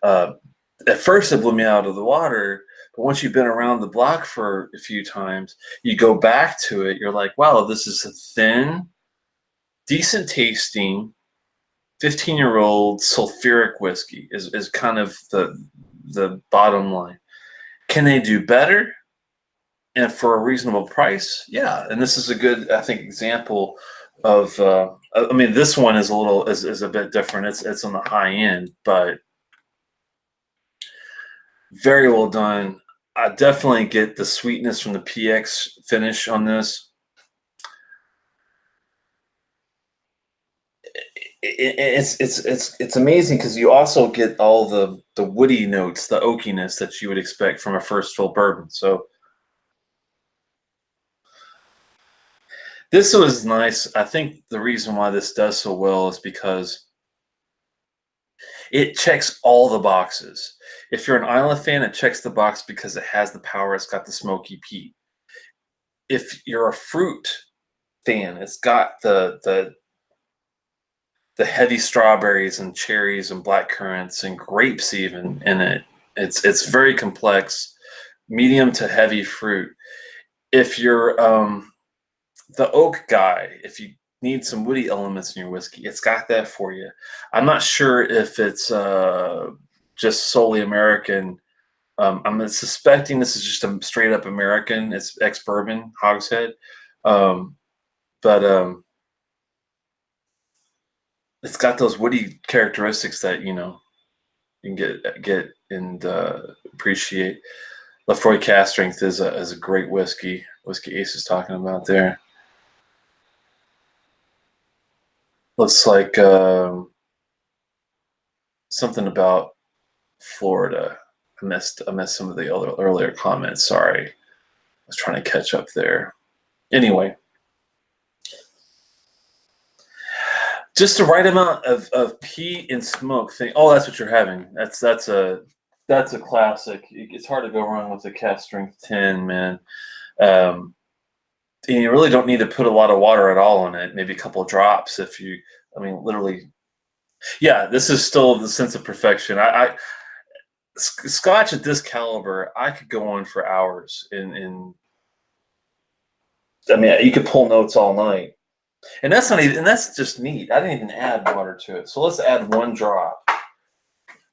At first it blew me out of the water. But once you've been around the block for a few times, you go back to it, you're like, wow, this is a thin, decent tasting, 15-year-old sulfuric whiskey is kind of the bottom line. Can they do better? And for a reasonable price? Yeah. And this is a good, I think, example of, this one is a bit different. It's on the high end, but very well done. I definitely get the sweetness from the PX finish on this. It's amazing because you also get all the woody notes, the oakiness that you would expect from a first fill bourbon. So This was nice. I think the reason why this does so well is because it checks all the boxes. If you're an Isla fan, it checks the box because it has the power. It's got the smoky peat. If you're a fruit fan, it's got the heavy strawberries and cherries and black currants and grapes even in it. It's very complex, medium to heavy fruit. If you're the oak guy, if you need some woody elements in your whiskey, it's got that for you. I'm not sure if it's just solely American. I'm suspecting this is just a straight up American. It's ex-bourbon hogshead, but it's got those woody characteristics that you can get and appreciate. Laphroaig Cast Strength is a great whiskey. Whiskey Ace is talking about there. Looks like something about Florida. I missed some of the other earlier comments. Sorry, I was trying to catch up there. Anyway, just the right amount of peat and smoke. Oh, that's what you're having. That's a classic. It's hard to go wrong with a Cast Strength 10, man. And you really don't need to put a lot of water at all in it. Maybe a couple of drops if you. I mean, literally. Yeah, this is still the sense of perfection. Scotch at this caliber, I could go on for hours. I mean, you could pull notes all night, and that's not even. And that's just neat. I didn't even add water to it. So let's add one drop,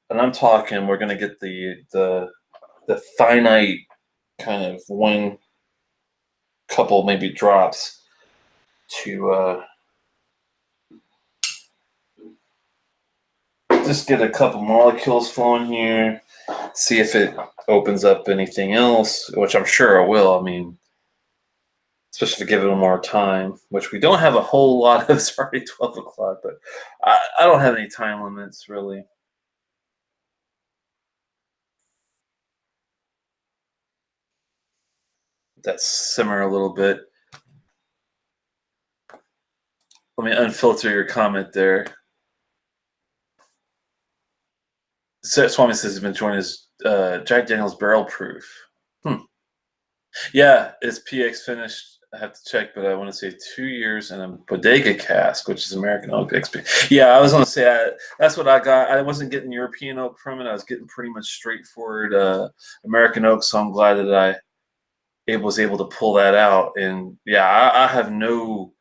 and I'm talking. We're gonna get the finite kind of one couple maybe drops to just get a couple molecules flowing here. See if it opens up anything else, which I'm sure it will. I mean, especially if we give it more time, which we don't have a whole lot of. It's already 12 o'clock, but I don't have any time limits, really. That simmer a little bit. Let me unfilter your comment there. Swami says he's been enjoying his Jack Daniel's Barrel Proof. Yeah, it's PX finished. I have to check, but I want to say 2 years and a bodega cask, which is American oak XP. Yeah, I was going to say that's what I got. I wasn't getting European oak from it. I was getting pretty much straightforward American oak. So I'm glad that I was able to pull that out. And yeah, I have no.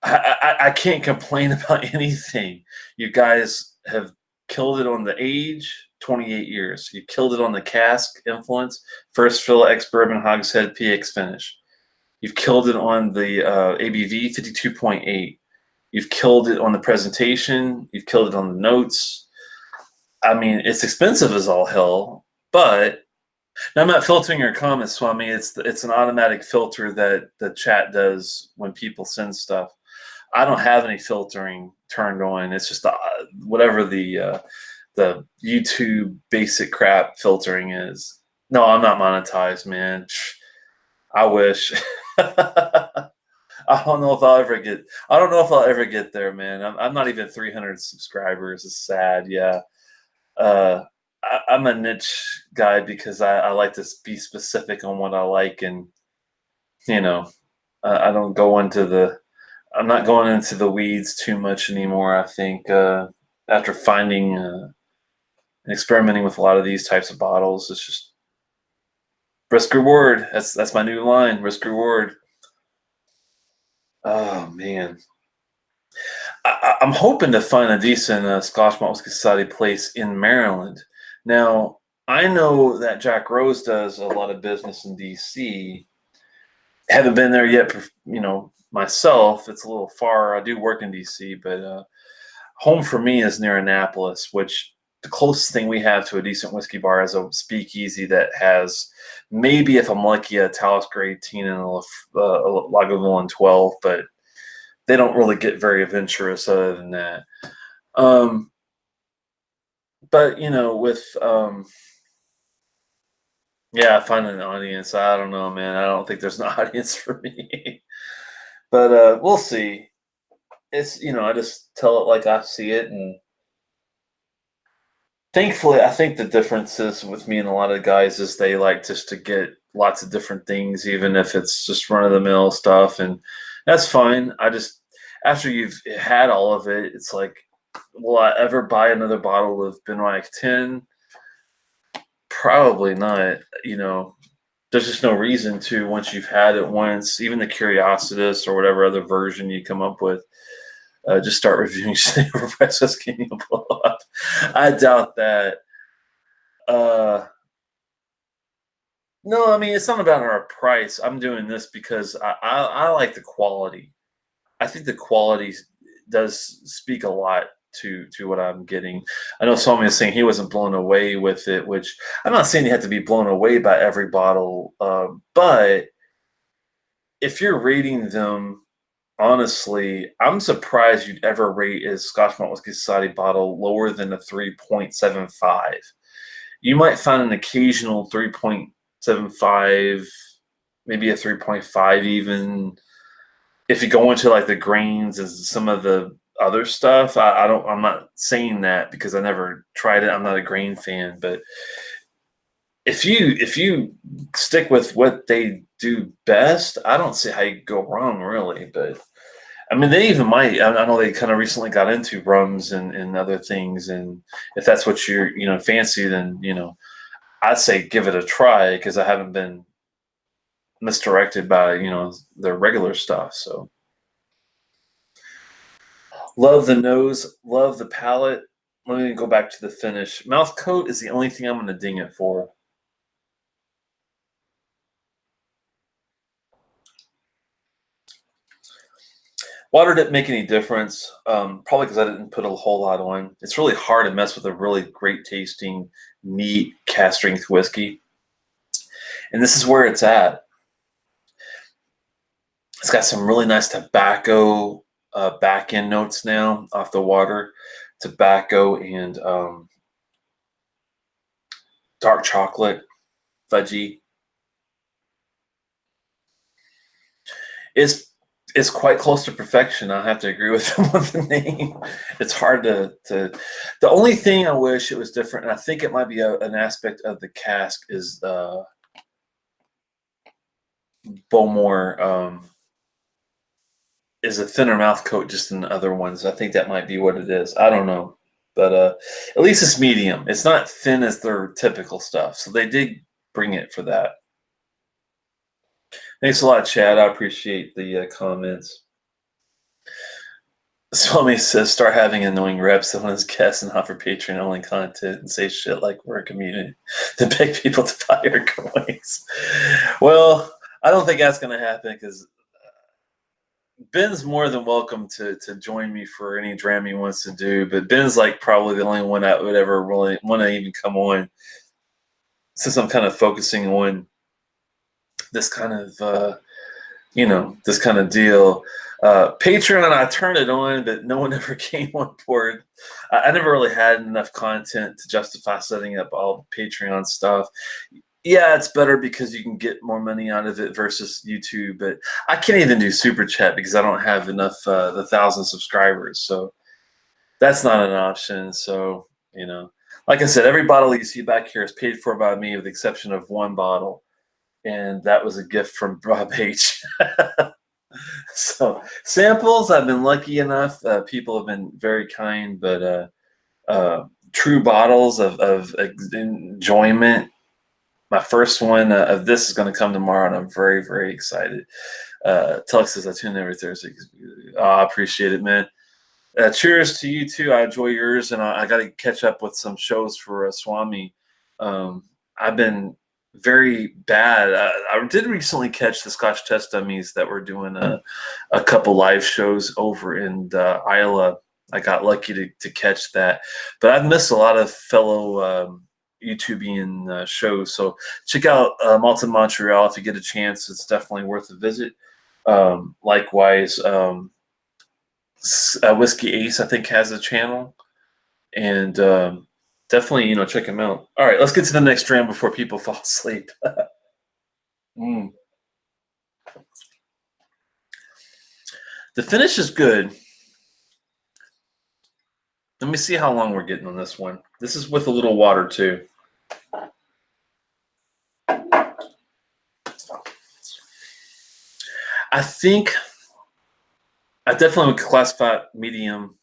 I can't complain about anything. You guys have killed it on the age, 28 years. You killed it on the cask influence, first fill ex-bourbon hogshead PX finish. You've killed it on the ABV, 52.8. You've killed it on the presentation. You've killed it on the notes. I mean, it's expensive as all hell, but now I'm not filtering your comments, Swami. It's an automatic filter that the chat does when people send stuff. I don't have any filtering turned on. It's just whatever the YouTube basic crap filtering is. No, I'm not monetized, man. I wish. I don't know if I'll ever get. I don't know if I'll ever get there, man. I'm not even 300 subscribers. It's sad. Yeah. I'm a niche guy because I like to be specific on what I like, and I don't go into the. I'm not going into the weeds too much anymore. I think after finding and experimenting with a lot of these types of bottles, it's just risk reward. That's my new line. Risk reward. Oh man, I'm hoping to find a decent Scotch Malt Whisky Society place in Maryland. Now I know that Jack Rose does a lot of business in DC. Haven't been there yet, myself. It's a little far. I do work in DC, but home for me is near Annapolis, which the closest thing we have to a decent whiskey bar is a speakeasy that has maybe, if I'm lucky, a Talisker 18 and a Lagavulin 12, but they don't really get very adventurous other than that. But with finding an audience, I don't know, man. I don't think there's an audience for me. But we'll see. It's, I just tell it like I see it, and thankfully, I think the differences with me and a lot of guys is they like just to get lots of different things, even if it's just run of the mill stuff, and that's fine. I just after you've had all of it, it's like, will I ever buy another bottle of Benoit 10? Probably not. There's just no reason to once you've had it once, even the Curiositas or whatever other version you come up with. Just start reviewing overpriced whiskey and you'll blow up. I doubt that. Uh, no, I mean it's not about our price. I'm doing this because I like the quality. I think the quality does speak a lot to what I'm getting. I know Swami was saying he wasn't blown away with it, which I'm not saying you have to be blown away by every bottle, but if you're rating them honestly, I'm surprised you'd ever rate a Scotch Malt Whisky Society bottle lower than a 3.75. You might find an occasional 3.75, maybe a 3.5 even. If you go into like the grains and some of the other stuff, I'm not saying that because I never tried it. I'm not a grain fan, but if you stick with what they do best, I don't see how you go wrong really. But I mean, they even might. I know they kind of recently got into rums and other things, and if that's what you're fancy, then I'd say give it a try because I haven't been misdirected by their regular stuff. So love the nose, love the palate. Let me go back to the finish. Mouth coat is the only thing I'm going to ding it for. Water didn't make any difference, probably because I didn't put a whole lot on. It's really hard to mess with a really great tasting, neat cast strength whiskey. And this is where it's at. It's got some really nice tobacco back end notes now off the water. Tobacco and dark chocolate, fudgy. It's quite close to perfection. I have to agree with them on the name. It's hard to. The only thing I wish it was different, and I think it might be an aspect of the cask, is Bowmore is a thinner mouth coat just than the other ones. I think that might be what it is. I don't know, but at least it's medium. It's not thin as their typical stuff, so they did bring it for that. Thanks a lot, Chad. I appreciate the comments. Swami says, start having annoying reps on his guests and offer Patreon only content and say shit like we're a community to beg people to buy our coins. Well, I don't think that's going to happen because Ben's more than welcome to join me for any dram he wants to do. But Ben's like probably the only one that would ever really want to even come on since I'm kind of focusing on this kind of, this kind of deal. Patreon, I turned it on, but no one ever came on board. I never really had enough content to justify setting up all Patreon stuff. Yeah, it's better because you can get more money out of it versus YouTube, but I can't even do Super Chat because I don't have enough, the 1,000 subscribers. So that's not an option. So, like I said, every bottle you see back here is paid for by me with the exception of one bottle. And that was a gift from Rob H. So samples, I've been lucky enough. People have been very kind, but true bottles of enjoyment. My first one of this is going to come tomorrow, and I'm very, very excited. Telex says I tune in every Thursday. I appreciate it, man. Cheers to you too. I enjoy yours, and I got to catch up with some shows for Swami. I've been very bad. I did recently catch the Scotch Test Dummies that were doing a couple live shows over in Isla. I got lucky to catch that, but I've missed a lot of fellow YouTubian shows. So check out Malta Montreal if you get a chance. It's definitely worth a visit. Likewise, Whiskey Ace I think has a channel, and definitely check him out. All right, let's get to the next dram before people fall asleep. The finish is good. Let me see how long we're getting on this one. This is with a little water too. I think I definitely would classify it medium.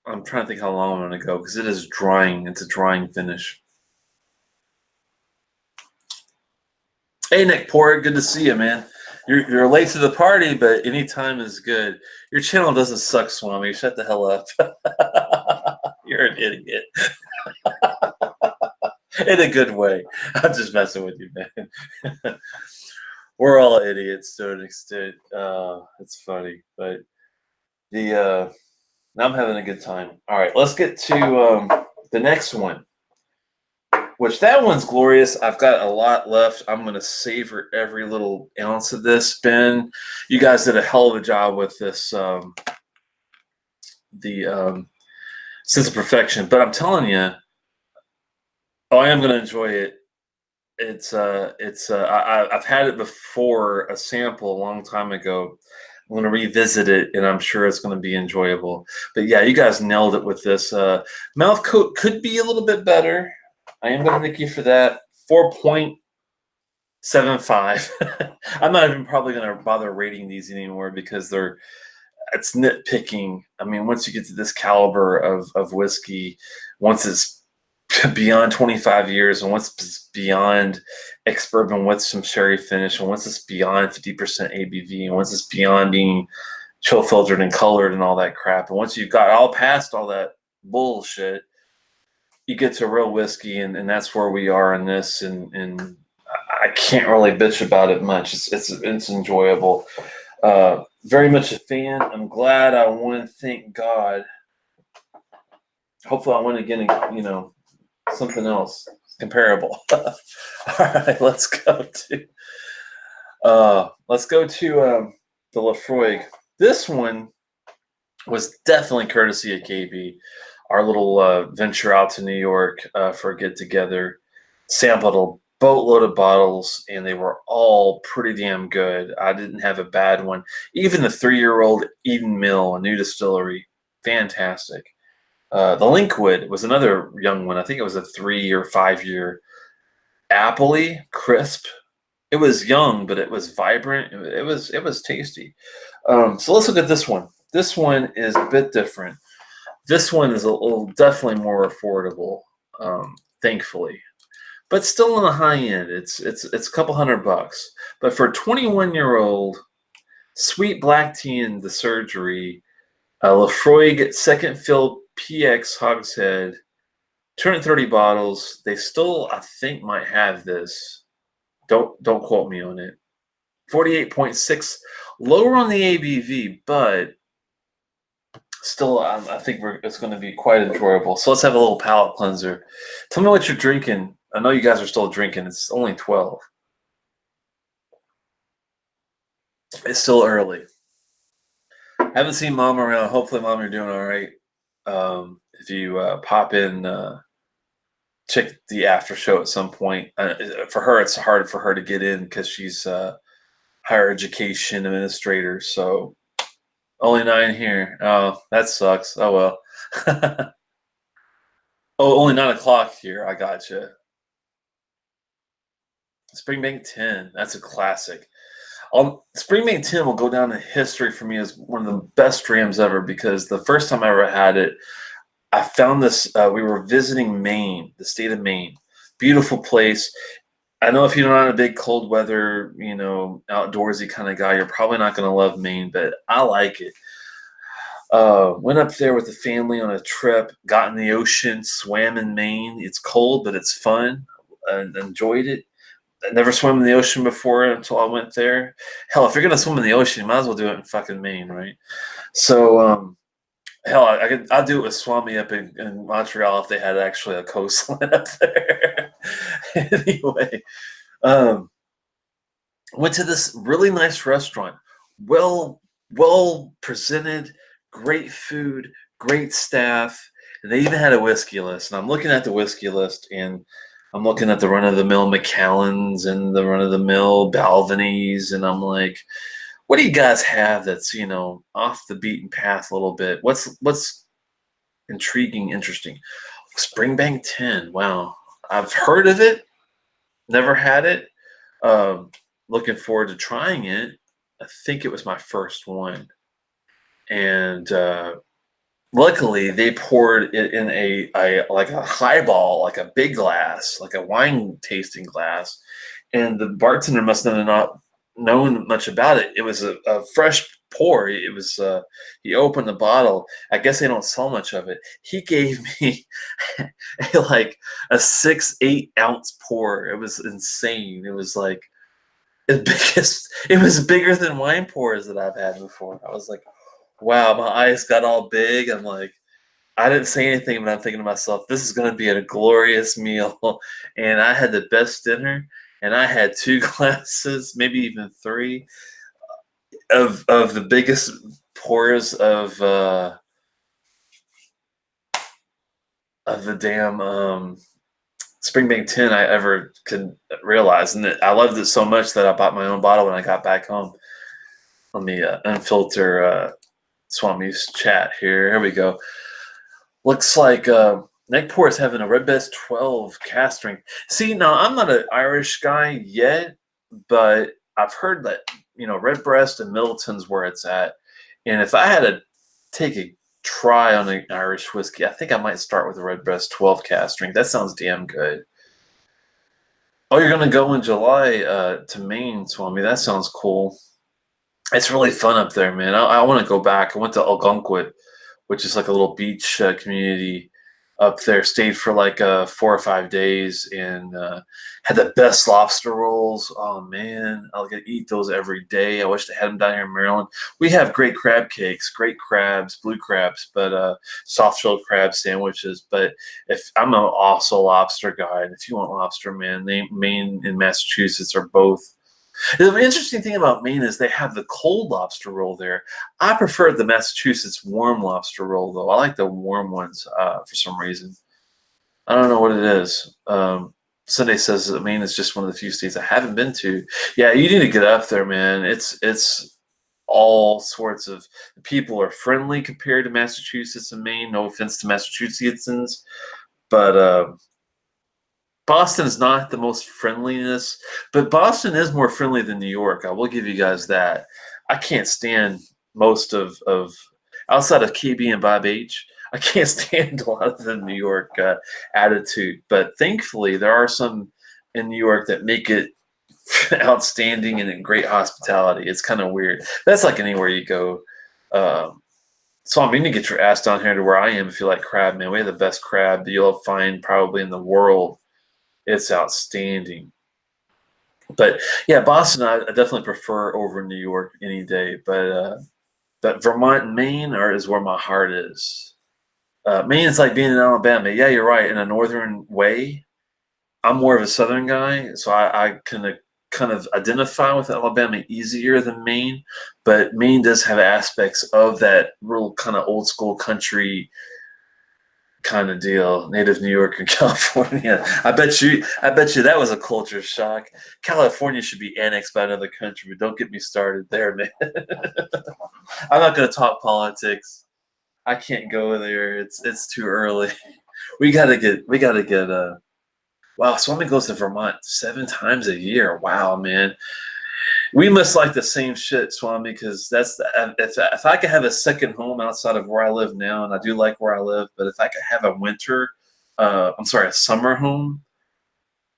I'm trying to think how long I'm going to go because it is drying. It's a drying finish. Hey, Nick Port, good to see you, man. You're late to the party, but any time is good. Your channel doesn't suck, Swami. Shut the hell up. You're an idiot. In a good way. I'm just messing with you, man. We're all idiots to an extent. It's funny, but now I'm having a good time. All right, let's get to the next one. Which that one's glorious. I've got a lot left. I'm going to savor every little ounce of this, Ben. You guys did a hell of a job with this, the Sense of Perfection. But I'm telling you, I am going to enjoy it. I've had it before, a sample a long time ago. I'm going to revisit it, and I'm sure it's going to be enjoyable. But yeah, you guys nailed it with this. Mouth coat could be a little bit better. I am going to thank you for that. 4.75. I'm not even probably going to bother rating these anymore because it's nitpicking. I mean, once you get to this caliber of whiskey, once it's beyond 25 years, and once it's beyond ex-bourbon with some sherry finish, and once it's beyond 50% ABV, and once it's beyond being chill filtered and colored and all that crap, and once you've got all past all that bullshit, you get to real whiskey, and that's where we are in this, and I can't really bitch about it much. It's enjoyable. Very much a fan. I'm glad I won. Thank God. Hopefully I win again. Something else comparable. All right, let's go to the Laphroaig. This one was definitely courtesy of KB. Our little venture out to New York for a get-together, sampled a boatload of bottles, and they were all pretty damn good. I didn't have a bad one. Even the 3-year-old Eden Mill, a new distillery, fantastic. The Linkwood was another young one. I think it was a 3 or 5-year. Appley, crisp. It was young, but it was vibrant. It was tasty. So let's look at this one. This one is a bit different. This one is a little definitely more affordable, thankfully, but still on the high end. It's a couple $100. But for a 21-year-old, sweet black tea in the surgery, Laphroaig second fill PX hogshead, 230 bottles. They still, I think, might have this. Don't quote me on it. 48.6, lower on the ABV, but still, I think it's going to be quite enjoyable. So let's have a little palate cleanser. Tell me what you're drinking. I know you guys are still drinking. It's only 12. It's still early. Haven't seen Mom around. Hopefully, Mom, you're doing all right. If you pop in, check the after show at some point. For her, it's hard for her to get in because she's higher education administrator. So only 9 here. Oh, that sucks. Oh, well. Oh, only 9 o'clock here. I gotcha. Springbank 10. That's a classic. Springbank 10 will go down in history for me as one of the best drams ever because the first time I ever had it, I found this. We were visiting Maine, the state of Maine. Beautiful place. I know if you're not a big cold weather, outdoorsy kind of guy, you're probably not going to love Maine, but I like it. Went up there with the family on a trip, got in the ocean, swam in Maine. It's cold, but it's fun. And enjoyed it. I never swam in the ocean before until I went there. Hell, if you're going to swim in the ocean, you might as well do it in fucking Maine, right? So, hell, I'll do it with Swami up in Montreal if they had actually a coastline up there. Anyway, went to this really nice restaurant. Well presented, great food, great staff. And they even had a whiskey list. And I'm looking at the whiskey list, and I'm looking at the run-of-the-mill Macallans and the run-of-the-mill Balvanys, and I'm like, What do you guys have that's, off the beaten path a little bit? What's intriguing, interesting? Springbank 10. Wow. I've heard of it, never had it. Um, Looking forward to trying it. I think it was my first one. And luckily they poured it in a like a highball, like a big glass, like a wine tasting glass. And the bartender must have not known much about it. It was a fresh pour. It was he opened the bottle. I guess they don't sell much of it. He gave me like a 6-8 ounce pour. It was insane. It was like the biggest. It was bigger than wine pours that I've had before. I was like, wow, my eyes got all big. I'm like, I didn't say anything, but I'm thinking to myself, this is going to be a glorious meal. And I had the best dinner, and I had 2 glasses, maybe even 3, of the biggest pours of the damn Springbank 10 I ever could realize. And I loved it so much that I bought my own bottle when I got back home. Let me unfilter Swami's chat here. Here we go. Looks like Neck Pour is having a Red Breast 12 cast strength. See, now I'm not an Irish guy yet, but I've heard that Red Breast and Middleton's where it's at. And if I had to take a try on an Irish whiskey, I think I might start with a Red Breast 12 cast strength. That sounds damn good. Oh, you're gonna go in July to Maine, Swami. That sounds cool. It's really fun up there, man. I want to go back. I went to Algonquin, which is like a little beach community up there. Stayed for like 4 or 5 days and had the best lobster rolls. Oh man, I'll get eat those every day. I wish they had them down here in Maryland. We have great crab cakes, great crabs, blue crabs, but soft-shelled crab sandwiches. But if I'm also a lobster guy, and if you want lobster, man, Maine and Massachusetts are both. The interesting thing about Maine is they have the cold lobster roll there. I prefer the Massachusetts warm lobster roll, though. I like the warm ones for some reason. I don't know what it is. Sunday says that Maine is just one of the few states I haven't been to. Yeah, you need to get up there, man. It's all sorts of people are friendly compared to Massachusetts and Maine. No offense to Massachusettsans, but Boston is not the most friendliness, but Boston is more friendly than New York. I will give you guys that. I can't stand most of outside of KB and Bob H. I can't stand a lot of the New York attitude. But thankfully, there are some in New York that make it outstanding and in great hospitality. It's kind of weird. That's like anywhere you go. So I'm going to get your ass down here to where I am if you like crab, man. We have the best crab that you'll find probably in the world. It's outstanding. But yeah, Boston I definitely prefer over New York any day. But Vermont and Maine is where my heart is. Maine is like being in Alabama. Yeah, you're right. In a northern way, I'm more of a southern guy, so I can kind of identify with Alabama easier than Maine. But Maine does have aspects of that real kind of old school country kind of deal. Native New York and California. I bet you that was a culture shock. California should be annexed by another country, but don't get me started there, man. I'm not going to talk politics. I can't go there. It's too early. We gotta get. Wow, Swami goes to Vermont 7 times a year. Wow, man. We must like the same shit, Swami, because if I could have a second home outside of where I live now, and I do like where I live, but if I could have a summer home,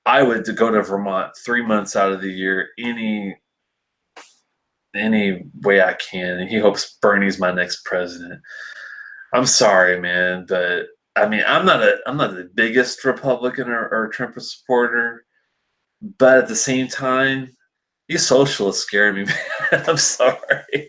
I would go to Vermont 3 months out of the year, any way I can. And he hopes Bernie's my next president. I'm sorry, man, but I mean, I'm not the biggest Republican or Trump supporter, but at the same time, these socialists scare me, man. I'm sorry.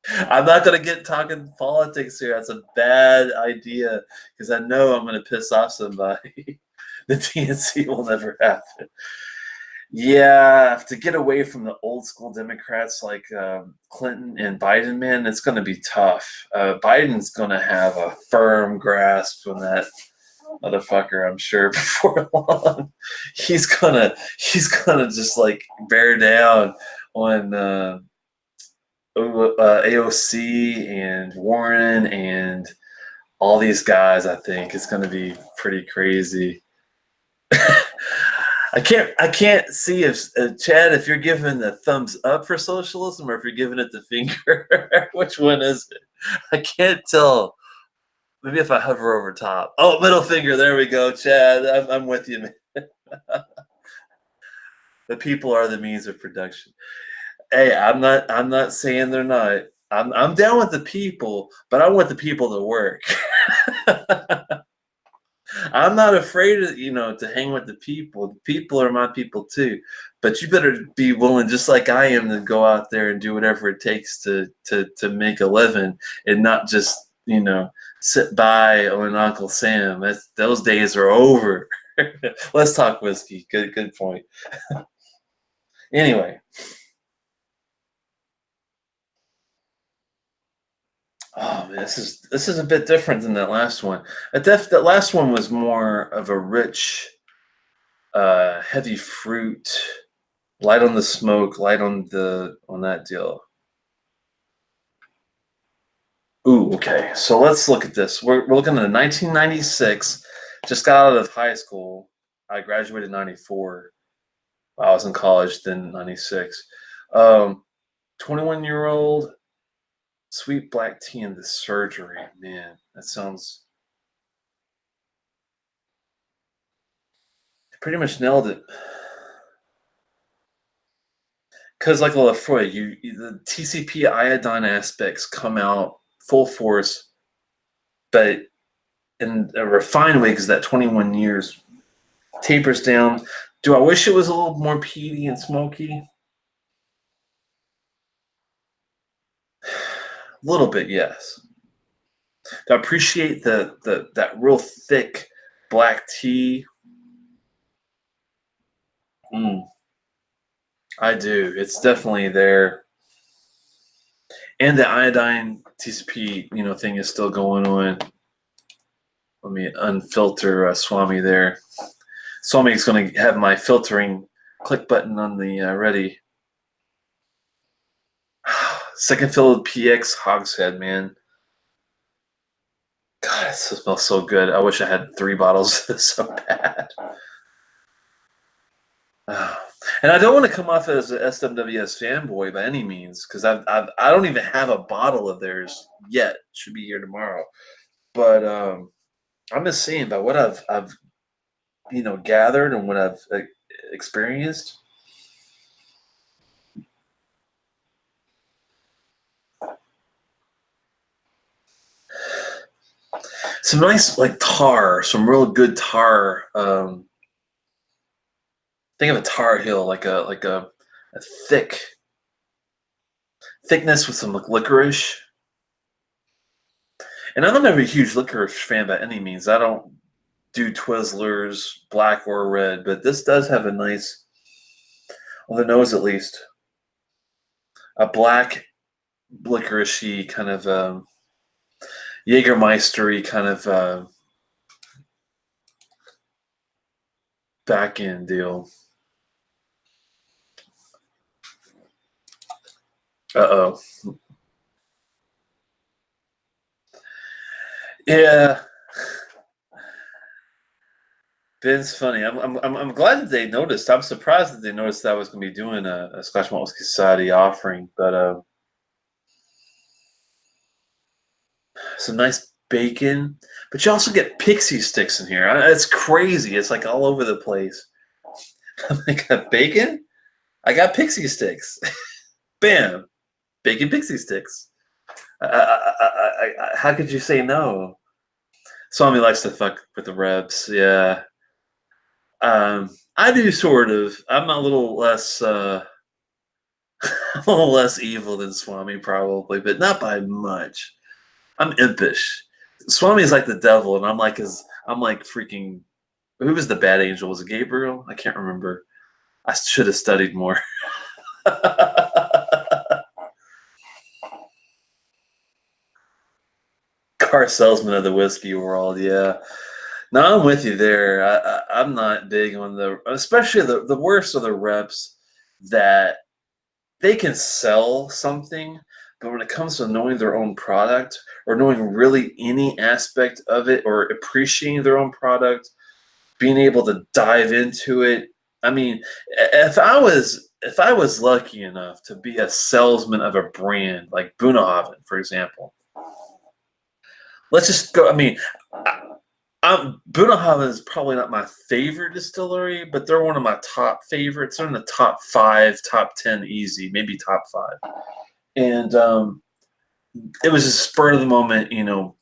I'm not going to get talking politics here. That's a bad idea because I know I'm going to piss off somebody. The DNC will never happen. Yeah, to get away from the old school Democrats like Clinton and Biden, man, it's going to be tough. Biden's going to have a firm grasp on that motherfucker, I'm sure, before long. He's gonna just like bear down on AOC and Warren and all these guys. I think it's going to be pretty crazy. I can't see if Chad, if you're giving the thumbs up for socialism or if you're giving it the finger. Which one is it? I can't tell. Maybe if I hover over top. Oh, middle finger. There we go, Chad. I'm with you, man. The people are the means of production. Hey, I'm not saying they're not. I'm down with the people, but I want the people to work. I'm not afraid of, to hang with the people. The people are my people too. But you better be willing, just like I am, to go out there and do whatever it takes to make a living and not just, sit by on Uncle Sam. Those days are over. Let's talk whiskey. Good point. Anyway. Oh man, this is a bit different than that last one. That last one was more of a rich, heavy fruit, light on the smoke, light on that deal. Ooh, okay. So let's look at this. We're looking at 1996. Just got out of high school. I graduated in 94. I was in college then 96. 21-year-old. Sweet black tea in the surgery. Man, that sounds... pretty much nailed it. Because like Laphroaig, the TCP iodine aspects come out full force, but in a refined way, because that 21 years tapers down. Do I wish it was a little more peaty and smoky? A little bit, yes. I appreciate that real thick black tea. I do. It's definitely there. And the iodine TCP, thing is still going on. Let me unfilter Swami there. Swami is going to have my filtering click button on the ready. Second fill PX Hogshead, man. God, it smells so good. I wish I had 3 bottles so bad. And I don't want to come off as an SWMS fanboy by any means, because I don't even have a bottle of theirs yet. Should be here tomorrow. But I'm just saying, by what I've gathered and what I've experienced. Some nice tar, some real good tar. Think of a Tar Heel, like a thickness with some licorice. And I'm not a huge licorice fan by any means. I don't do Twizzlers, black or red, but this does have a nice, on the nose at least, a black licorice-y kind of Jägermeister-y kind of back end deal. Uh-oh. Yeah. Ben's funny. I'm glad that they noticed. I'm surprised that they noticed that I was going to be doing a Scotch Malt Whisky Society offering, but some nice bacon. But you also get pixie sticks in here. It's crazy. It's like all over the place. I got bacon. I got pixie sticks. Bam, bacon pixie sticks. How could you say no? Swami likes to fuck with the rebs. Yeah. I do sort of. I'm a little less a little less evil than Swami probably, but not by much. I'm impish. Swami's like the devil, and I'm like freaking. Who was the bad angel? Was it Gabriel? I can't remember. I should have studied more. Car salesman of the whiskey world, yeah. No, I'm with you there. I'm not big on especially the worst of the reps that they can sell something, But when it comes to knowing their own product or knowing really any aspect of it or appreciating their own product, being able to dive into it. I mean, if I was lucky enough to be a salesman of a brand like Bunnahabhain, for example, let's just go. I mean, Bunnahabhain is probably not my favorite distillery, but they're one of my top favorites. They're in the top 5, top 10, easy, maybe top 5. And it was just spur of the moment,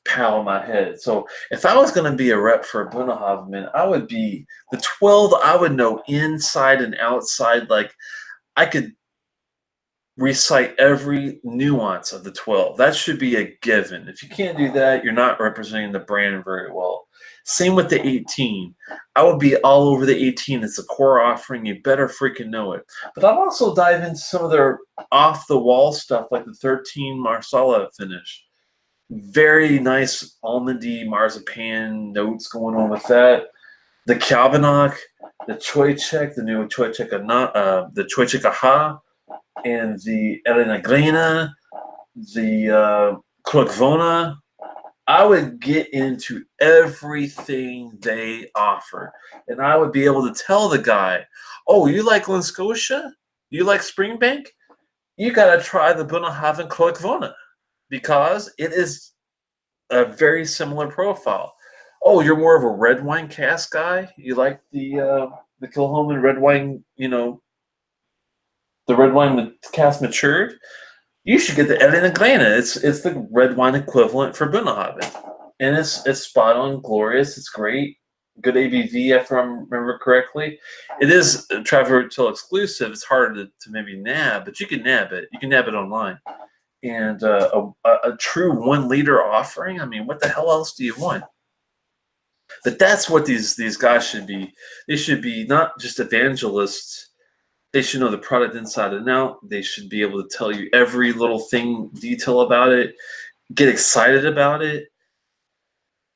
pow in my head. So if I was going to be a rep for Bunnahabhain, I would be the 12. I would know inside and outside. Like I could recite every nuance of the 12. That should be a given. If you can't do that, you're not representing the brand very well. Same with the 18. I would be all over the 18. It's a core offering. You better freaking know it. But I'll also dive into some of their off-the-wall stuff, like the 13 Marsala finish. Very nice almondy marzipan notes going on with that. The Kalbanach, the Choychek, the new Choychek, the Choychek Aha, and the Elena Grena, the Krokvona. I would get into everything they offer. And I would be able to tell the guy, oh, you like Glen Scotia? You like Springbank? You got to try the Bunnahabhain Krokvona because it is a very similar profile. Oh, you're more of a red wine cask guy? You like the Kilchoman red wine, the red wine cask matured? You should get the Elena Glena. It's the red wine equivalent for Bunnahabhain. And it's spot on, glorious. It's great. Good ABV, if I remember correctly. It is a Travel Retail exclusive. It's harder to maybe nab, but you can nab it. You can nab it online. And a true 1 liter offering. I mean, what the hell else do you want? But that's what these guys should be. They should be not just evangelists. They should know the product inside and out. They should be able to tell you every little detail about it, get excited about it,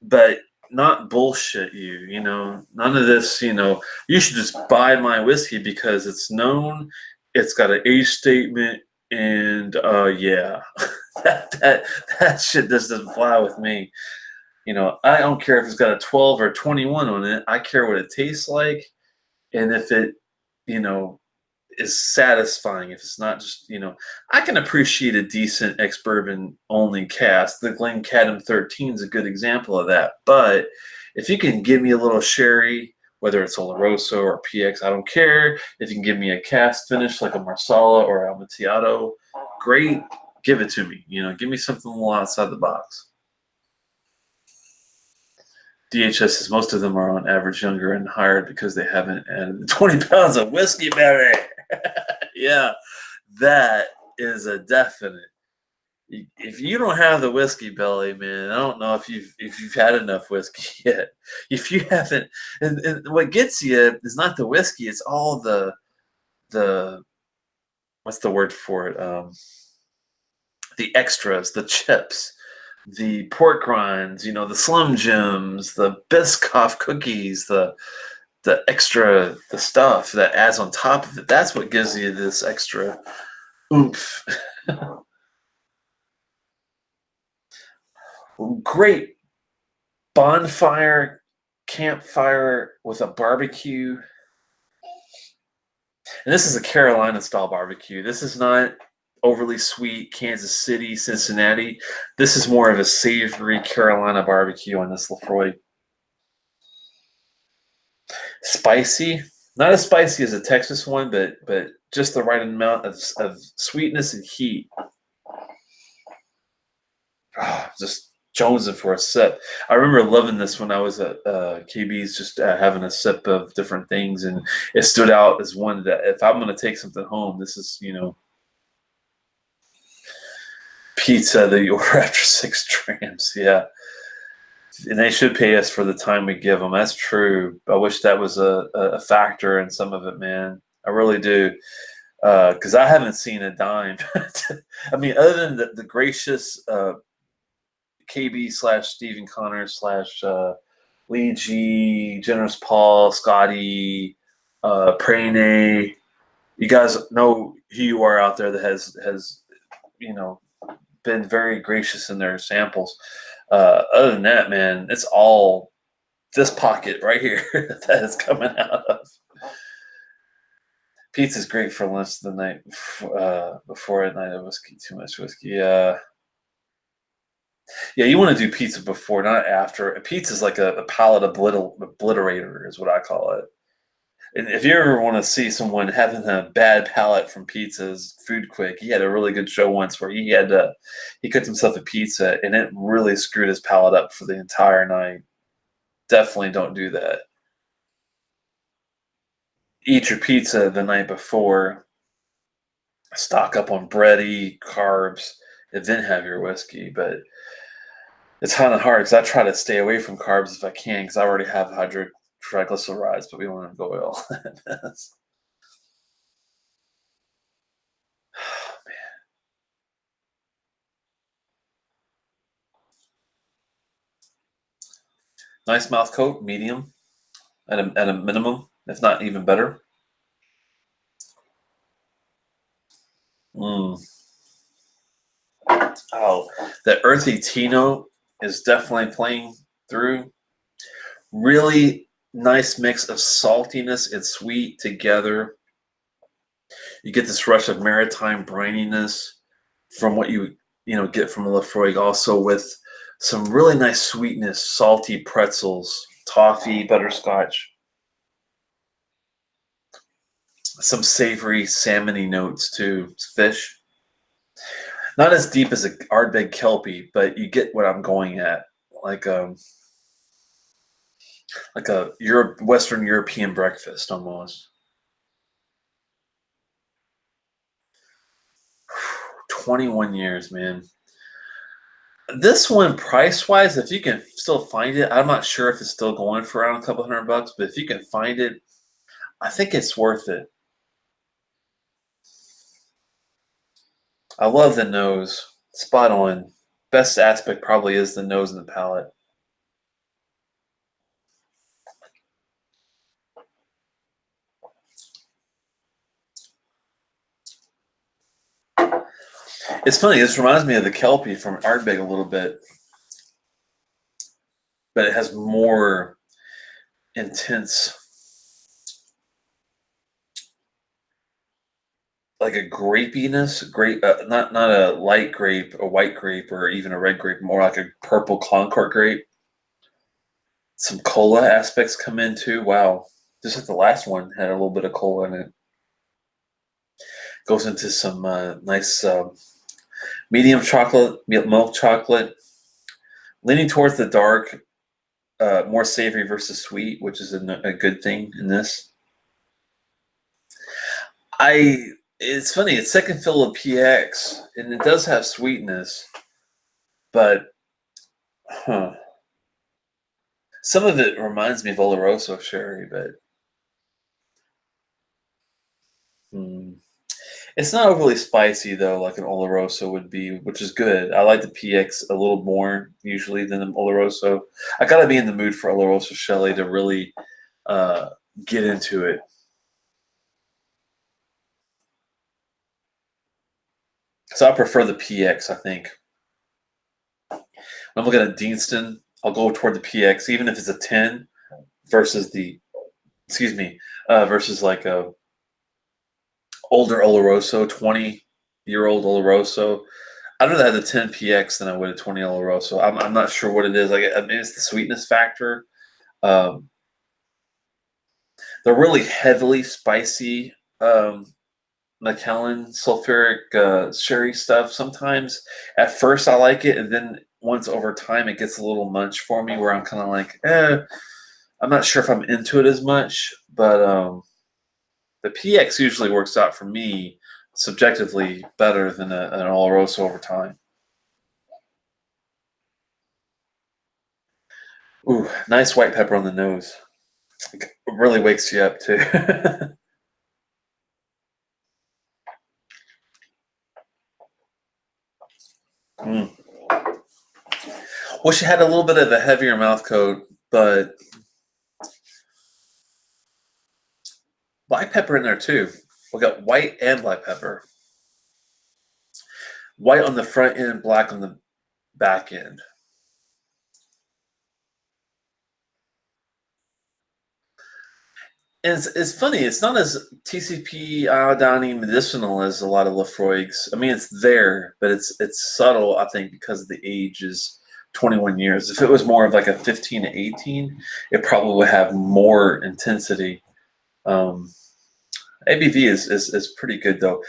but not bullshit you, None of this, you should just buy my whiskey because it's known, it's got an age statement, and yeah, that shit doesn't fly with me. I don't care if it's got a 12 or 21 on it. I care what it tastes like, and if it, is satisfying. If it's not just, I can appreciate a decent ex-bourbon only cask. The Glencaddam 13 is a good example of that. But if you can give me a little sherry, whether it's Oloroso or PX, I don't care. If you can give me a cask finish like a Marsala or Amontillado, great. Give it to me. Give me something a little outside the box. DHS says most of them are on average younger and hired because they haven't added 20 pounds of whiskey belly. Yeah, that is a definite. If you don't have the whiskey belly, man, I don't know if you've had enough whiskey yet. If you haven't, and what gets you is not the whiskey; it's all the what's the word for it? The extras, the chips, the pork rinds, the Slim Jims, the Biscoff cookies, the extra, the stuff that adds on top of it. That's what gives you this extra oomph. Great bonfire, campfire with a barbecue. And this is a Carolina style barbecue. This is not overly sweet Kansas City, Cincinnati. This is more of a savory Carolina barbecue on this Laphroaig. Spicy, not as spicy as a Texas one, but just the right amount of sweetness and heat. Oh, just jonesing for a sip. I remember loving this when I was at KB's, just having a sip of different things, and it stood out as one that if I'm going to take something home, this is, pizza that you order after 6 drams. Yeah. And they should pay us for the time we give them. That's true. I wish that was a factor in some of it, man. I really do. Because I haven't seen a dime. I mean, other than the gracious KB / Stephen Connor / Lee G, Generous Paul, Scotty, Prane. You guys know who you are out there that has been very gracious in their samples. Other than that, man, it's all this pocket right here that is coming out of. Pizza's great for lunch the night before a night of whiskey. Too much whiskey. Yeah, you want to do pizza before, not after. Pizza's like a palate obliterator, is what I call it. And if you ever want to see someone having a bad palate from pizzas, Food Quick, he had a really good show once where he cooked himself a pizza and it really screwed his palate up for the entire night. Definitely don't do that. Eat your pizza the night before, stock up on bready carbs, and then have your whiskey. But it's kind of hard because I try to stay away from carbs if I can because I already have triglycerides, but we don't want to go oil. Nice mouth coat, medium at a minimum, if not even better. Mm. Oh, the earthy tea note is definitely playing through. Really nice mix of saltiness and sweet together. You get this rush of maritime brininess from what you get from Laphroaig, also with some really nice sweetness, salty pretzels, toffee, butterscotch, some savory salmony notes too, fish. Not as deep as a Ardbeg Kelpie, but you get what I'm going at, like a Western European breakfast almost. 21 years, man. This one, price wise, if you can still find it, I'm not sure if it's still going for around a couple $100, but if you can find it, I think it's worth it. I love the nose. Spot on. Best aspect probably is the nose and the palate. It's funny, this reminds me of the Kelpie from Ardbeg a little bit, but it has more intense, like a grapiness, not a light grape, a white grape, or even a red grape, more like a purple Concord grape. Some cola aspects come in too. Wow, just like the last one had a little bit of cola in it. Goes into some nice medium chocolate, milk chocolate, leaning towards the dark, more savory versus sweet, which is a good thing in this. It's funny. It's second fill of PX, and it does have sweetness, but some of it reminds me of Oloroso sherry, but it's not overly spicy though, like an Oloroso would be, which is good. I like the PX a little more usually than an Oloroso. I gotta be in the mood for Oloroso Shelly to really get into it. So I prefer the PX, I think. When I'm looking at Deanston, I'll go toward the PX, even if it's a 10 versus versus like a older Oloroso, 20-year-old Oloroso. I'd rather have the 10 PX than I would a 20 Oloroso. I'm not sure what it is. I mean, it's the sweetness factor. They're really heavily spicy Macallan sulfuric sherry stuff. Sometimes at first I like it, and then once over time it gets a little much for me where I'm kind of like, I'm not sure if I'm into it as much, but the PX usually works out for me subjectively better than an Oloroso over time. Ooh, nice white pepper on the nose. It really wakes you up too. Mm. Wish you had a little bit of a heavier mouth coat, but black pepper in there too. We got white and black pepper. white on the front end, black on the back end. And it's funny. It's not as TCP iodine medicinal as a lot of Laphroaigs. I mean, it's there, but it's subtle. I think because of the age is 21 years. If it was more of like a 15 to 18, it probably would have more intensity. ABV is pretty good though.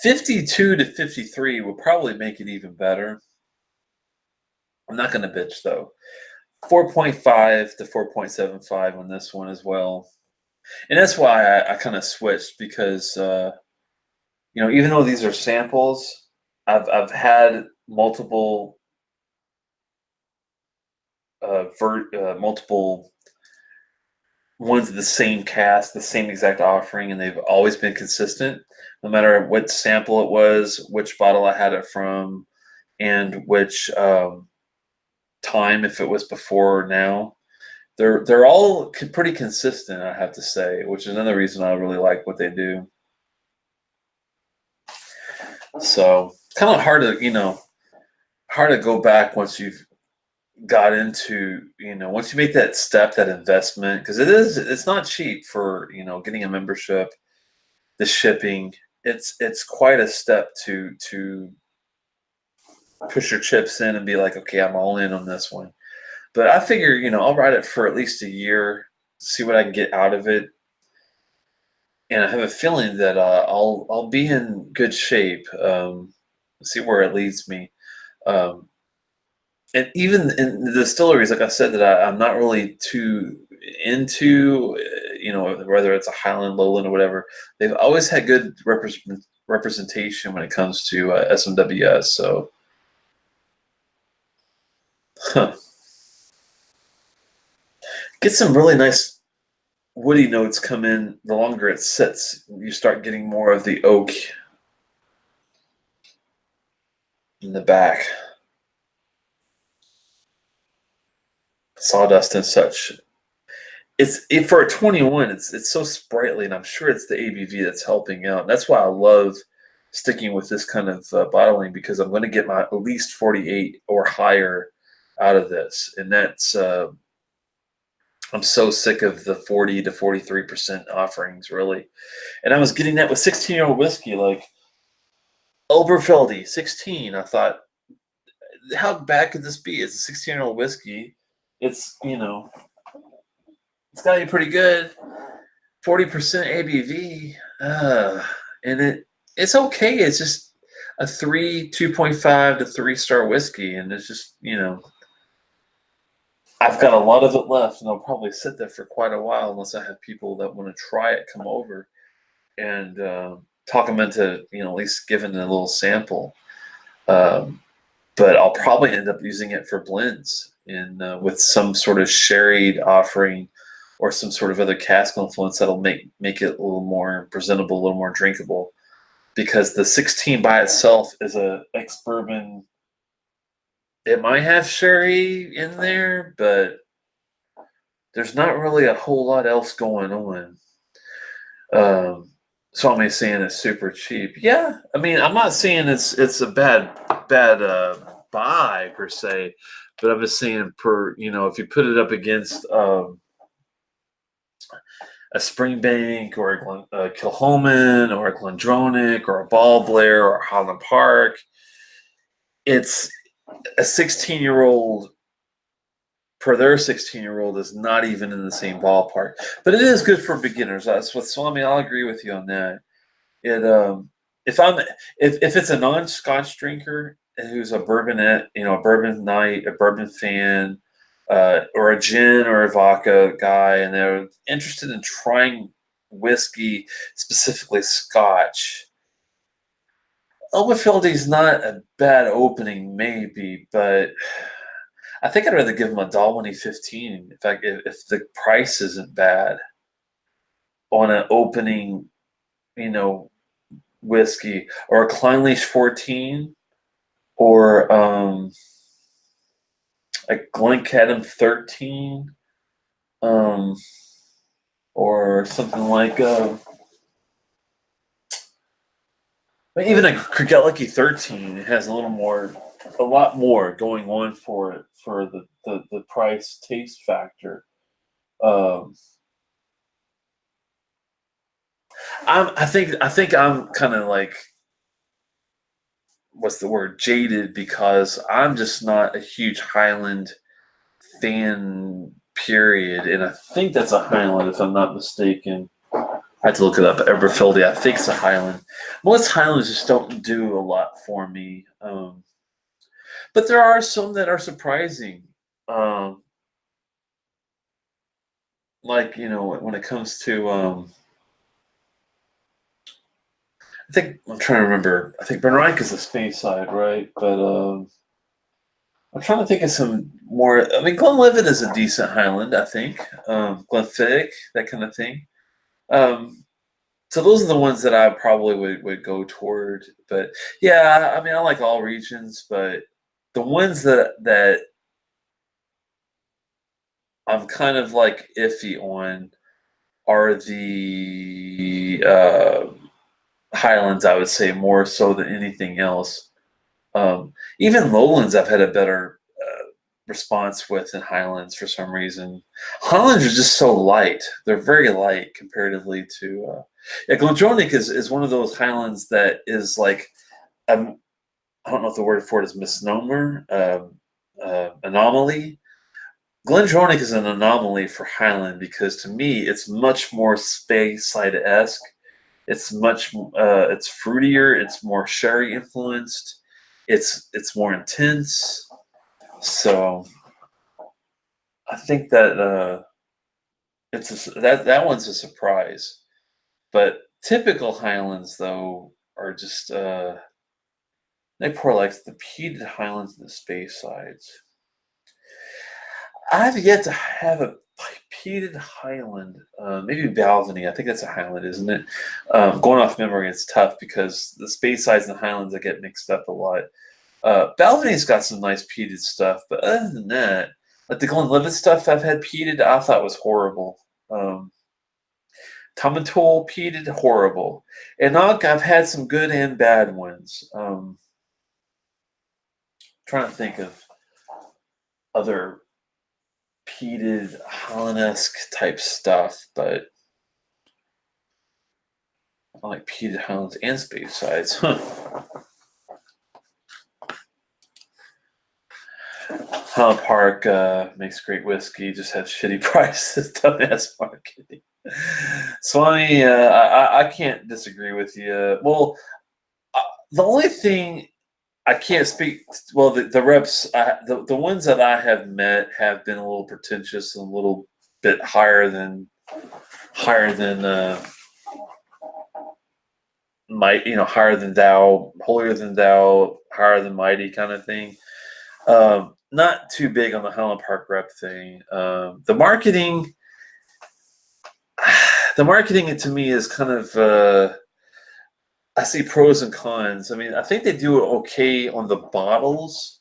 52 to 53 will probably make it even better. I'm not going to bitch though. 4.5 to 4.75 on this one as well. And that's why I kind of switched because, even though these are samples, I've had multiple multiple ones of the same cast, the same exact offering, and they've always been consistent, no matter what sample it was, which bottle I had it from, and which time, if it was before or now. They're all pretty consistent, I have to say, which is another reason I really like what they do. So kind of hard to go back once you've got into, once you make that step, that investment, because it's not cheap for, getting a membership, the shipping. It's quite a step to push your chips in and be like, okay, I'm all in on this one. But I figure, I'll ride it for at least a year, see what I can get out of it, and I have a feeling that I'll be in good shape. See where it leads me. And even in the distilleries, like I said, that I'm not really too into, whether it's a Highland, Lowland, or whatever. They've always had good representation when it comes to SMWS. So, get some really nice woody notes come in. The longer it sits, you start getting more of the oak in the back, sawdust and such. For a 21, it's so sprightly, and I'm sure it's the ABV that's helping out. And that's why I love sticking with this kind of bottling, because I'm going to get my at least 48 or higher out of this, and that's I'm so sick of the 40 to 43% offerings, really. And I was getting that with 16-year-old whiskey, like Oberfeldy 16. I thought, how bad could this be? It's a 16-year-old whiskey. It's it's got to be pretty good. 40% ABV, and it's okay. It's just a 2.5 to 3-star whiskey, and it's just I've got a lot of it left, and I'll probably sit there for quite a while unless I have people that want to try it come over and talk them into at least giving it a little sample. But I'll probably end up using it for blends with some sort of sherry offering, or some sort of other cask influence that'll make it a little more presentable, a little more drinkable. Because the 16 by itself is a ex-bourbon. It might have sherry in there, but there's not really a whole lot else going on. So I'm saying it's super cheap. Yeah, I mean, I'm not saying it's a bad buy per se, but I'm just saying if you put it up against a Springbank or a Kilhoman or a Glendronach or a Ball Blair or a Highland Park, it's a 16-year-old per their 16-year-old is not even in the same ballpark. But it is good for beginners. That's what Swami. I'll agree with you on that. It if it's a non-Scotch drinker who's a bourbonette, a bourbon night, a bourbon fan, or a gin or a vodka guy, and they're interested in trying whiskey, specifically Scotch, Oberfeldy's not a bad opening, maybe, but I think I'd rather give them a Dalwhinnie 15. In fact, if the price isn't bad on an opening, whiskey, or a Clynelish 14, or a Glencadam 13, or something like But even a Lucky 13 has a lot more going on for it for the price taste factor. I think I'm kind of like, what's the word, jaded, because I'm just not a huge Highland fan, period. And I think that's a Highland, if I'm not mistaken. I had to look it up. Eberfield, I think it's a Highland. Most Highlands just don't do a lot for me. But there are some that are surprising. Like, when it comes to, I think, I'm trying to remember. I think Bernreich is the space side, right? But I'm trying to think of some more. I mean, Glenlivet is a decent Highland, I think. Glenfiddich, that kind of thing. So those are the ones that I probably would go toward. But yeah, I mean, I like all regions, but the ones that I'm kind of like iffy on are the Highlands, I would say, more so than anything else. Even Lowlands, I've had a better response with than Highlands for some reason. Highlands are just so light; they're very light comparatively to. Yeah, Glendronach is one of those Highlands that is like, I don't know if the word for it is misnomer, anomaly. Glendronach is an anomaly for Highland because to me it's much more Speyside-esque. It's fruitier. It's more sherry influenced. It's more intense. So I think that that one's a surprise. But typical Highlands though are just they pour like the peated Highlands and the Speysides. I've yet to have a peated Highland. Maybe Balvenie. I think that's a Highland, isn't it? Going off memory, it's tough because the Speysides and Highlands I get mixed up a lot. Balvenie's got some nice peated stuff, but other than that, like the Glenlivet stuff I've had peated, I thought was horrible. Tomatul peated, horrible. And I've had some good and bad ones. Trying to think of other peated Highland-esque type stuff, but I like peated Highlands and Speysides. Highland Park makes great whiskey, just has shitty prices. Dumbass marketing. Swami, I can't disagree with you. Well, the only thing I can't speak. Well, the reps, the ones that I have met have been a little pretentious and a little bit higher than might, higher than thou, holier than thou, higher than mighty kind of thing. Not too big on the Highland Park rep thing. The marketing to me is kind of. I see pros and cons. I mean, I think they do okay on the bottles,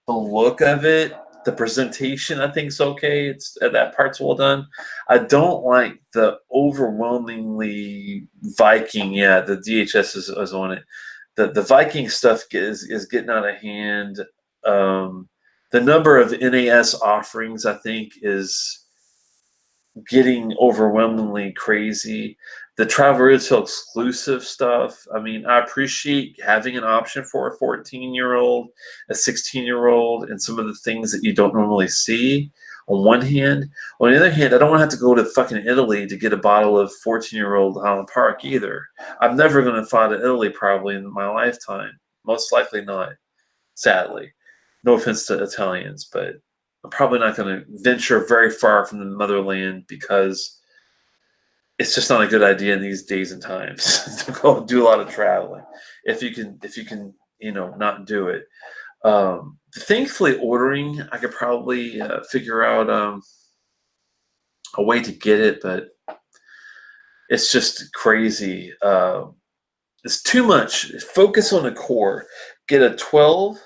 the look of it, the presentation. I think is okay. It's that part's well done. I don't like the overwhelmingly Viking. Yeah, the DHS is on it. The Viking stuff is getting out of hand. The number of NAS offerings, I think, is getting overwhelmingly crazy. The Travel Retail exclusive stuff. I mean, I appreciate having an option for a 14-year-old, a 16-year-old, and some of the things that you don't normally see on one hand. On the other hand, I don't want to have to go to fucking Italy to get a bottle of 14-year-old Highland Park either. I'm never going to fly to Italy probably in my lifetime. Most likely not, sadly. No offense to Italians, but I'm probably not going to venture very far from the motherland because it's just not a good idea in these days and times to go do a lot of traveling. If you can, not do it. Thankfully, ordering, I could probably figure out a way to get it, but it's just crazy. It's too much. Focus on the core. Get a 12,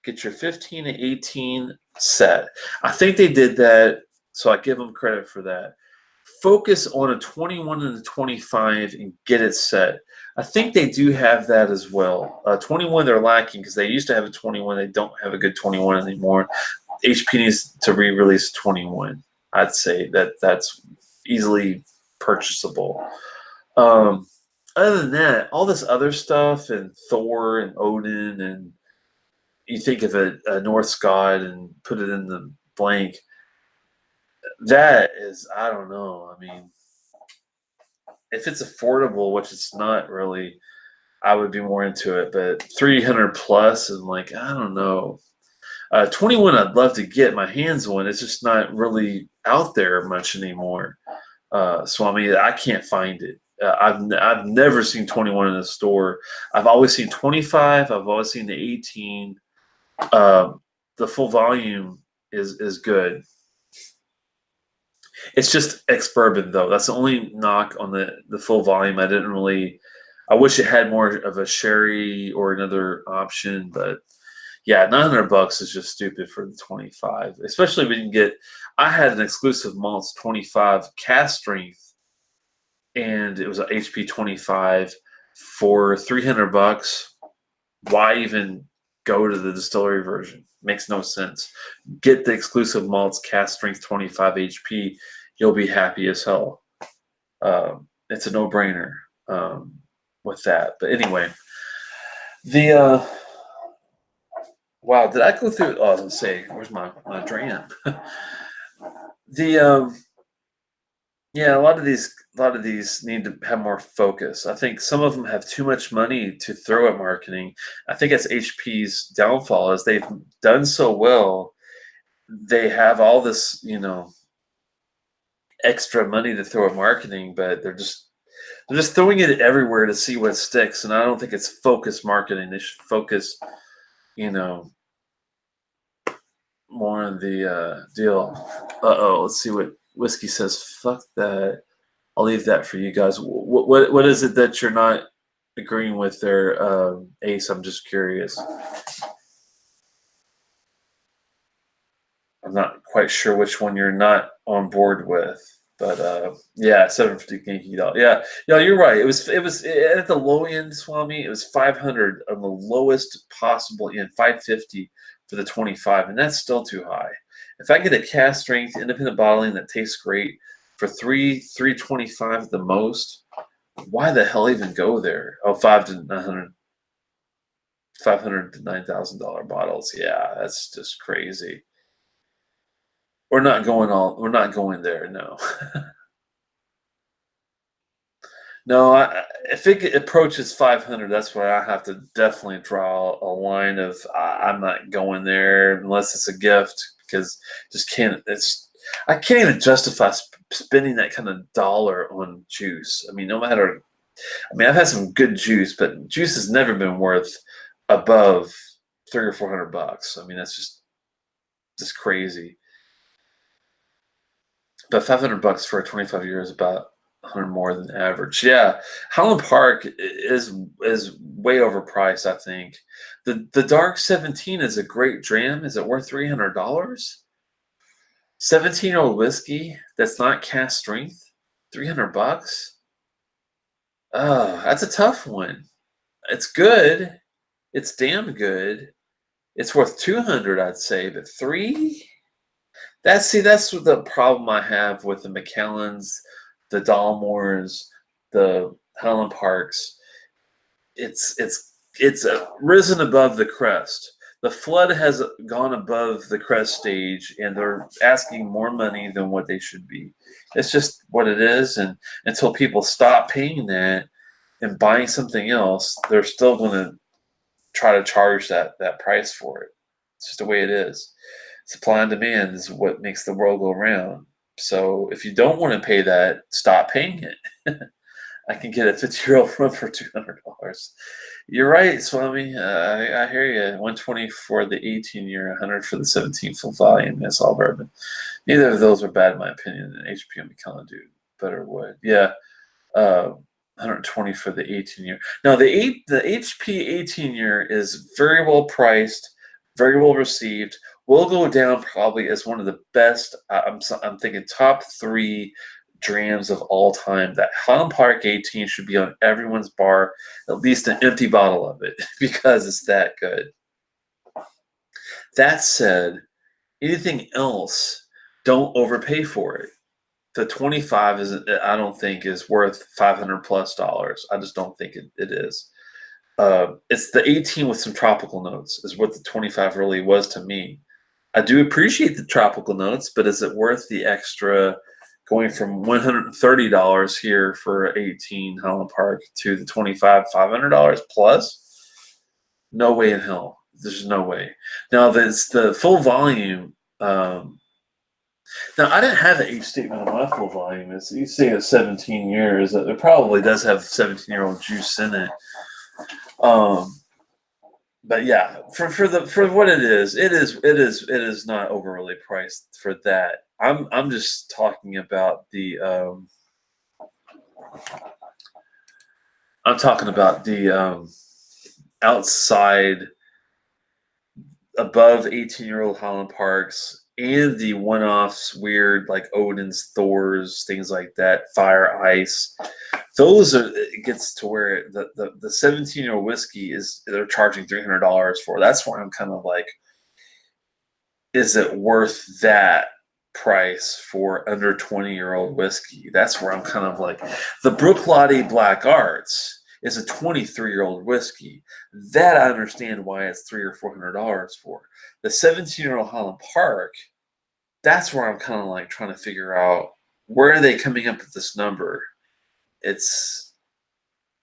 get your 15 and 18 set. I think they did that, so I give them credit for that. focus on a 21 and a 25 and get it set. I think they do have that as well. 21 they're lacking because they used to have a 21. They don't have a good 21 anymore. HP needs to re-release 21. I'd say that's easily purchasable. Other than that, all this other stuff and Thor and Odin, and you think of a Norse god and put it in the blank. That is, I don't know. I mean, if it's affordable, which it's not really, I would be more into it. But 300 plus, and like, I don't know. 21, I'd love to get my hands on. It's just not really out there much anymore. So I mean, I can't find it. I've never seen 21 in a store. I've always seen 25. I've always seen the 18. The full volume is good. It's just ex-bourbon though. That's the only knock on the full volume. I wish it had more of a sherry or another option, but yeah, $900 is just stupid for the 25. Especially when you get. I had an exclusive malts 25 cast strength, and it was an HP 25 for $300. Why even go to the distillery version? Makes no sense. Get the exclusive malts cast strength 25 HP. You'll be happy as hell. It's a no-brainer with that. But anyway, wow, did I go through? Oh, I was gonna say, where's my dram? Yeah, a lot of these need to have more focus. I think some of them have too much money to throw at marketing. I think that's HP's downfall, is they've done so well. They have all this, extra money to throw at marketing, but they're just throwing it everywhere to see what sticks. And I don't think it's focused marketing. They should focus, more on the deal. Let's see what Whiskey says. Fuck that. I'll leave that for you guys. What is it that you're not agreeing with there, Ace? I'm just curious. I'm not quite sure which one you're not on board with, but yeah, $750. Yeah, you're right. It was at the low end, Swami. It was 500 on the lowest possible end, 550 for the 25, and that's still too high. If I get a cast strength independent bottling that tastes great for $325 at the most, why the hell even go there? Oh, $500 to $9,000 bottles. Yeah, that's just crazy. We're not going there. No. No, if it approaches 500, that's where I have to definitely draw a line of I'm not going there unless it's a gift, because I can't even justify spending that kind of dollar on juice. I mean, I've had some good juice, but juice has never been worth above $300 or $400. I mean, that's just crazy. But $500 for a 25-year is about 100 more than average. Yeah, Highland Park is way overpriced. I think the Dark 17 is a great dram. Is it worth $300? 17-year-old whiskey that's not cast strength, $300. Oh, that's a tough one. It's good. It's damn good. It's worth $200, I'd say, but $300. That's the problem I have with the Macallans, the Dalmores, the Highland Parks. It's risen above the crest. The flood has gone above the crest stage, and they're asking more money than what they should be. It's just what it is, and until people stop paying that and buying something else, they're still going to try to charge that price for it. It's just the way it is. Supply and demand is what makes the world go round. So if you don't want to pay that, stop paying it. I can get a 50-year-old rum for $200. You're right, Swami. I hear you. 120 for the 18-year, 100 for the 17 full volume. That's all bourbon. Neither of those are bad in my opinion. And HP and McKellen do better wood. Yeah, 120 for the 18-year. Now the HP 18-year is very well priced, very well received. Will go down probably as one of the best. I'm thinking top 3 drams of all time. That Highland Park 18 should be on everyone's bar, at least an empty bottle of it, because it's that good. That said, anything else, don't overpay for it. The 25 I don't think is worth $500+. I just don't think it is. It's the 18 with some tropical notes is what the 25 really was to me. I do appreciate the tropical notes, but is it worth the extra going from $130 here for 18 Highland Park to the 25 $500 plus? No way in hell. There's no way. Now there's the full volume. Now I didn't have the age statement on my full volume. You say it's 17 years. It probably does have 17-year-old juice in it. But yeah, for what it is not overly priced for that. I'm just talking about the outside above 18-year-old Highland Parks and the one-offs, weird like Odin's, Thor's, things like that, Fire Ice. Those are, it gets to where the 17-year-old whiskey they're charging $300 for. That's where I'm kind of like, is it worth that price for under 20-year-old whiskey? That's where I'm kind of like, the Bruichladdich Black Arts is a 23-year-old whiskey. That I understand why it's $300 or $400 for. The 17-year-old Highland Park, that's where I'm kind of like trying to figure out, where are they coming up with this number? That's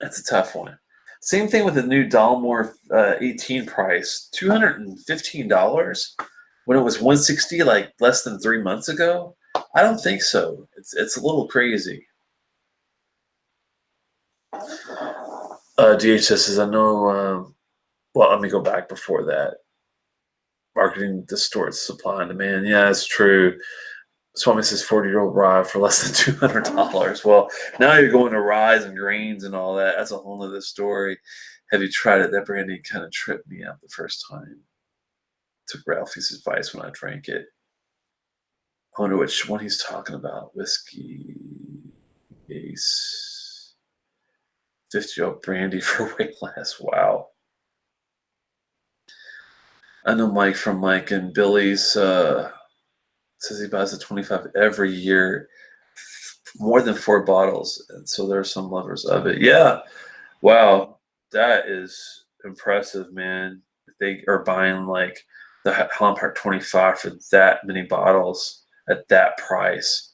a tough one. Same thing with the new Bowmore 18 price, $215 when it was $160 like less than 3 months ago. I don't think so. It's a little crazy. DHS says, I know. Well, let me go back before that. Marketing distorts supply and demand. Yeah, it's true. Swami says 40-year-old rye for less than $200. Well, now you're going to ryes and grains and all that. That's a whole other story. Have you tried it? That brandy kind of tripped me out the first time. Took Ralphie's advice when I drank it. I wonder which one he's talking about. Whiskey Ace 50-year-old brandy for way less. Wow. I know Mike from Mike and Billy's says he buys a 25 every year, more than 4 bottles. And so there are some lovers of it. Yeah. Wow. That is impressive, man. They are buying like the Highland Park 25 for that many bottles at that price.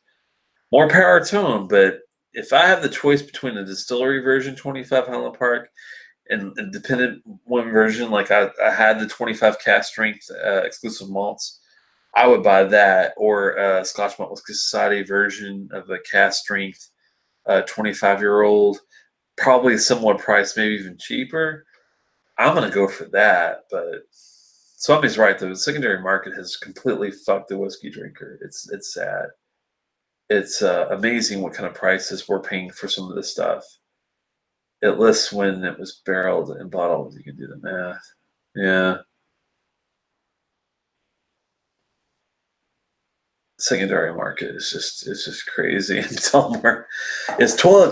More power to them. But if I have the choice between the distillery version 25 Highland Park and independent one version, like I had the 25 cask strength exclusive malts, I would buy that, or a Scotch Malt Whisky Society version of a cask strength 25-year-old, probably a similar price, maybe even cheaper. I'm gonna go for that. But Swami's right, though. The secondary market has completely fucked the whiskey drinker. It's sad. It's amazing what kind of prices we're paying for some of this stuff. It lists when it was barreled and bottled. You can do the math. Yeah. Secondary market is just crazy. It's toilet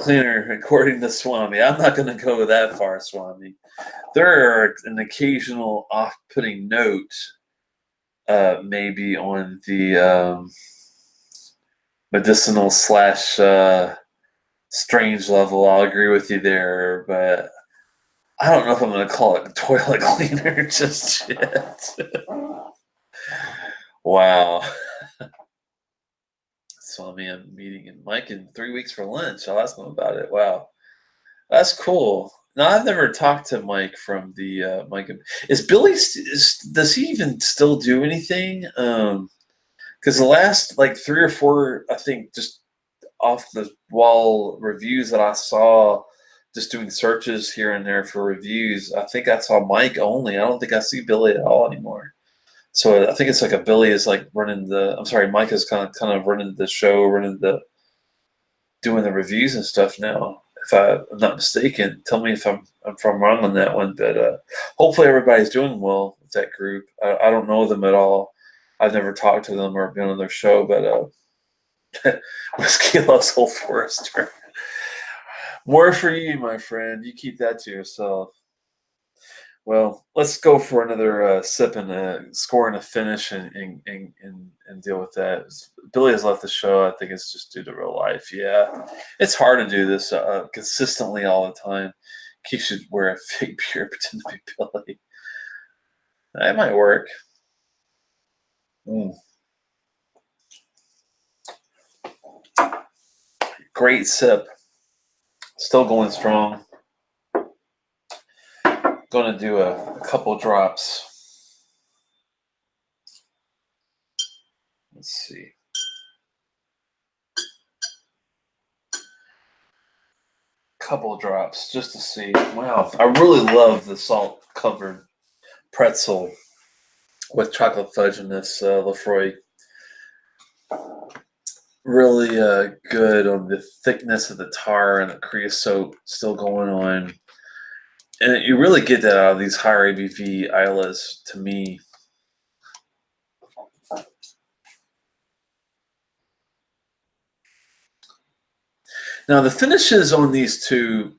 cleaner, according to Swami. I'm not going to go that far, Swami. There are an occasional off-putting note, maybe on the medicinal / strange level. I'll agree with you there, but I don't know if I'm going to call it toilet cleaner just yet. Wow. Swami, I'm meeting Mike in 3 weeks for lunch. I'll ask him about it. Wow. That's cool. Now, I've never talked to Mike from the Mike. Is Billy, does he even still do anything? Because the last like 3 or 4, I think, just off the wall reviews that I saw, just doing searches here and there for reviews, I think I saw Mike only. I don't think I see Billy at all anymore. So I think it's like a Billy is like running Mike is kind of running the show, doing the reviews and stuff now. If I'm not mistaken, tell me if I'm wrong on that one. But hopefully everybody's doing well with that group. I don't know them at all. I've never talked to them or been on their show, but Whiskey loves Old Forester. More for you, my friend. You keep that to yourself. Well, let's go for another sip and score and a finish and deal with that. Billy has left the show. I think it's just due to real life. Yeah, it's hard to do this consistently all the time. Keeps you wear a fake beard, pretend to be Billy. That might work. Mm. Great sip. Still going strong. Going to do a couple drops. Let's see. Couple drops just to see. Wow, I really love the salt-covered pretzel with chocolate fudge in this Laphroaig. Really good on the thickness of the tar and the creosote still going on. And you really get that out of these higher ABV Islas to me. Now, the finishes on these two,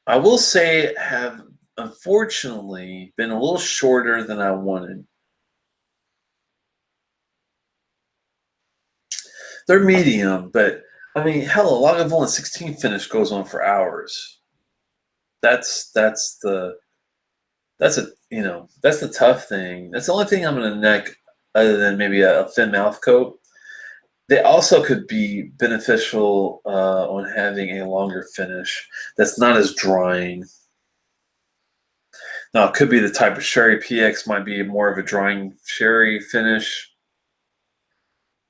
I will say, have unfortunately been a little shorter than I wanted. They're medium, but I mean, hell, a Lagavulin 16 finish goes on for hours. That's the tough thing. That's the only thing I'm gonna neck, other than maybe a thin mouth coat. They also could be beneficial on having a longer finish that's not as drying. Now, it could be the type of sherry. PX might be more of a drying sherry finish.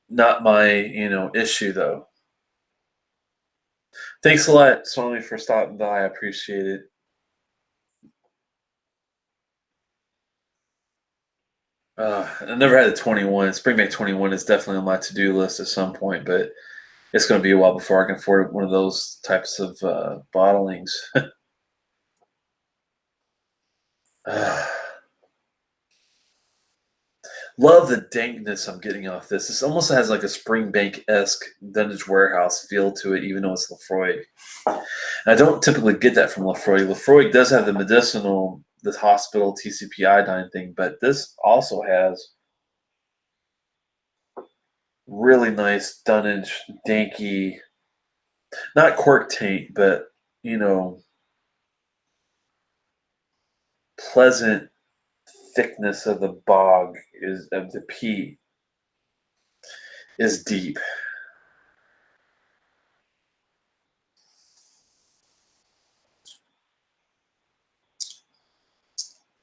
Not my, issue though. Thanks a lot, Swami, for stopping by. I appreciate it. I never had a 21. Springbank 21 is definitely on my to-do list at some point, but it's going to be a while before I can afford one of those types of bottlings. Love the dankness I'm getting off this. This almost has like a Springbank-esque Dunwich Warehouse feel to it, even though it's Laphroaig. I don't typically get that from Laphroaig. Laphroaig does have the medicinal, the hospital TCP iodine thing, but this also has really nice Dunwich, danky, not cork taint, but, pleasant thickness of the bog of the peat is deep.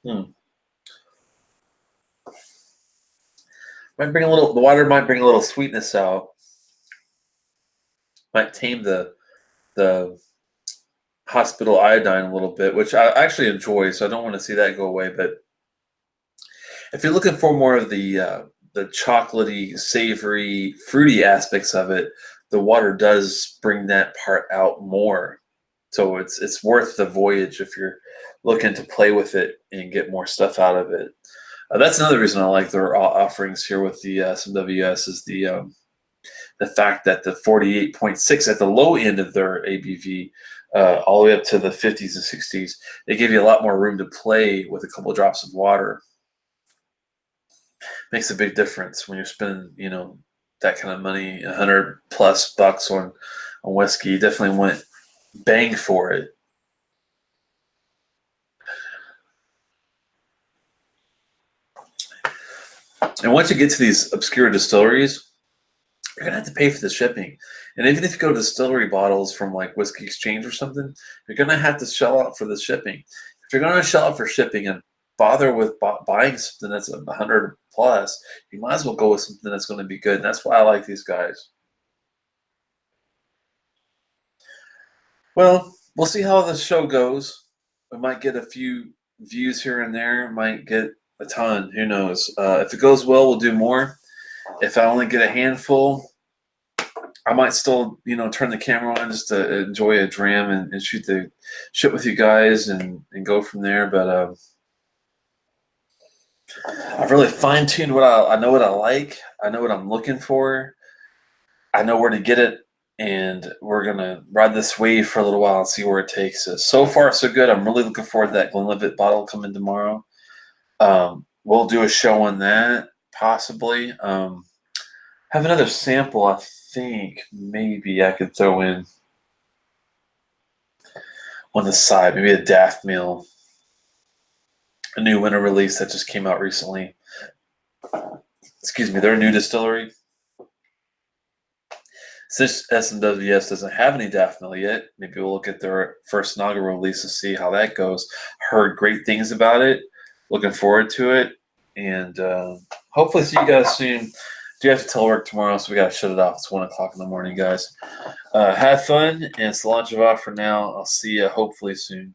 Might bring the water might bring a little sweetness out. Might tame the hospital iodine a little bit, which I actually enjoy, so I don't want to see that go away. But if you're looking for more of the chocolatey, savory, fruity aspects of it, the water does bring that part out more. So it's worth the voyage if you're looking to play with it and get more stuff out of it. That's another reason I like their offerings here with the SMWS is the fact that the 48.6 at the low end of their ABV, all the way up to the 50s and 60s, they give you a lot more room to play with a couple of drops of water. Makes a big difference when you're spending, that kind of money, $100+ on whiskey. You definitely want bang for it. And once you get to these obscure distilleries, you're gonna have to pay for the shipping. And even if you go to distillery bottles from like Whiskey Exchange or something, you're gonna have to shell out for the shipping. If you're gonna shell out for shipping and bother with buying something that's $100+, you might as well go with something that's going to be good. And that's why I like these guys. Well, we'll see how the show goes. We might get a few views here and there. Might get a ton. Who knows? If it goes well, we'll do more. If I only get a handful, I might still, turn the camera on just to enjoy a dram and shoot the shit with you guys and go from there. But I've really fine-tuned what I know what I like. I know what I'm looking for. I know where to get it, and we're gonna ride this wave for a little while and see where it takes us. So far, so good. I'm really looking forward to that Glenlivet bottle coming tomorrow. We'll do a show on that possibly. Have another sample. I think maybe I could throw in on the side, maybe a Daft Meal, a new winter release that just came out recently. Excuse me, they're a new distillery. Since SMWS doesn't have any Daft Meal yet, maybe we'll look at their first inaugural release to see how that goes. Heard great things about it. Looking forward to it. And hopefully see you guys soon. Do have to telework tomorrow, so we got to shut it off. It's 1 o'clock in the morning, guys. Have fun, and cilantro for now. I'll see you hopefully soon.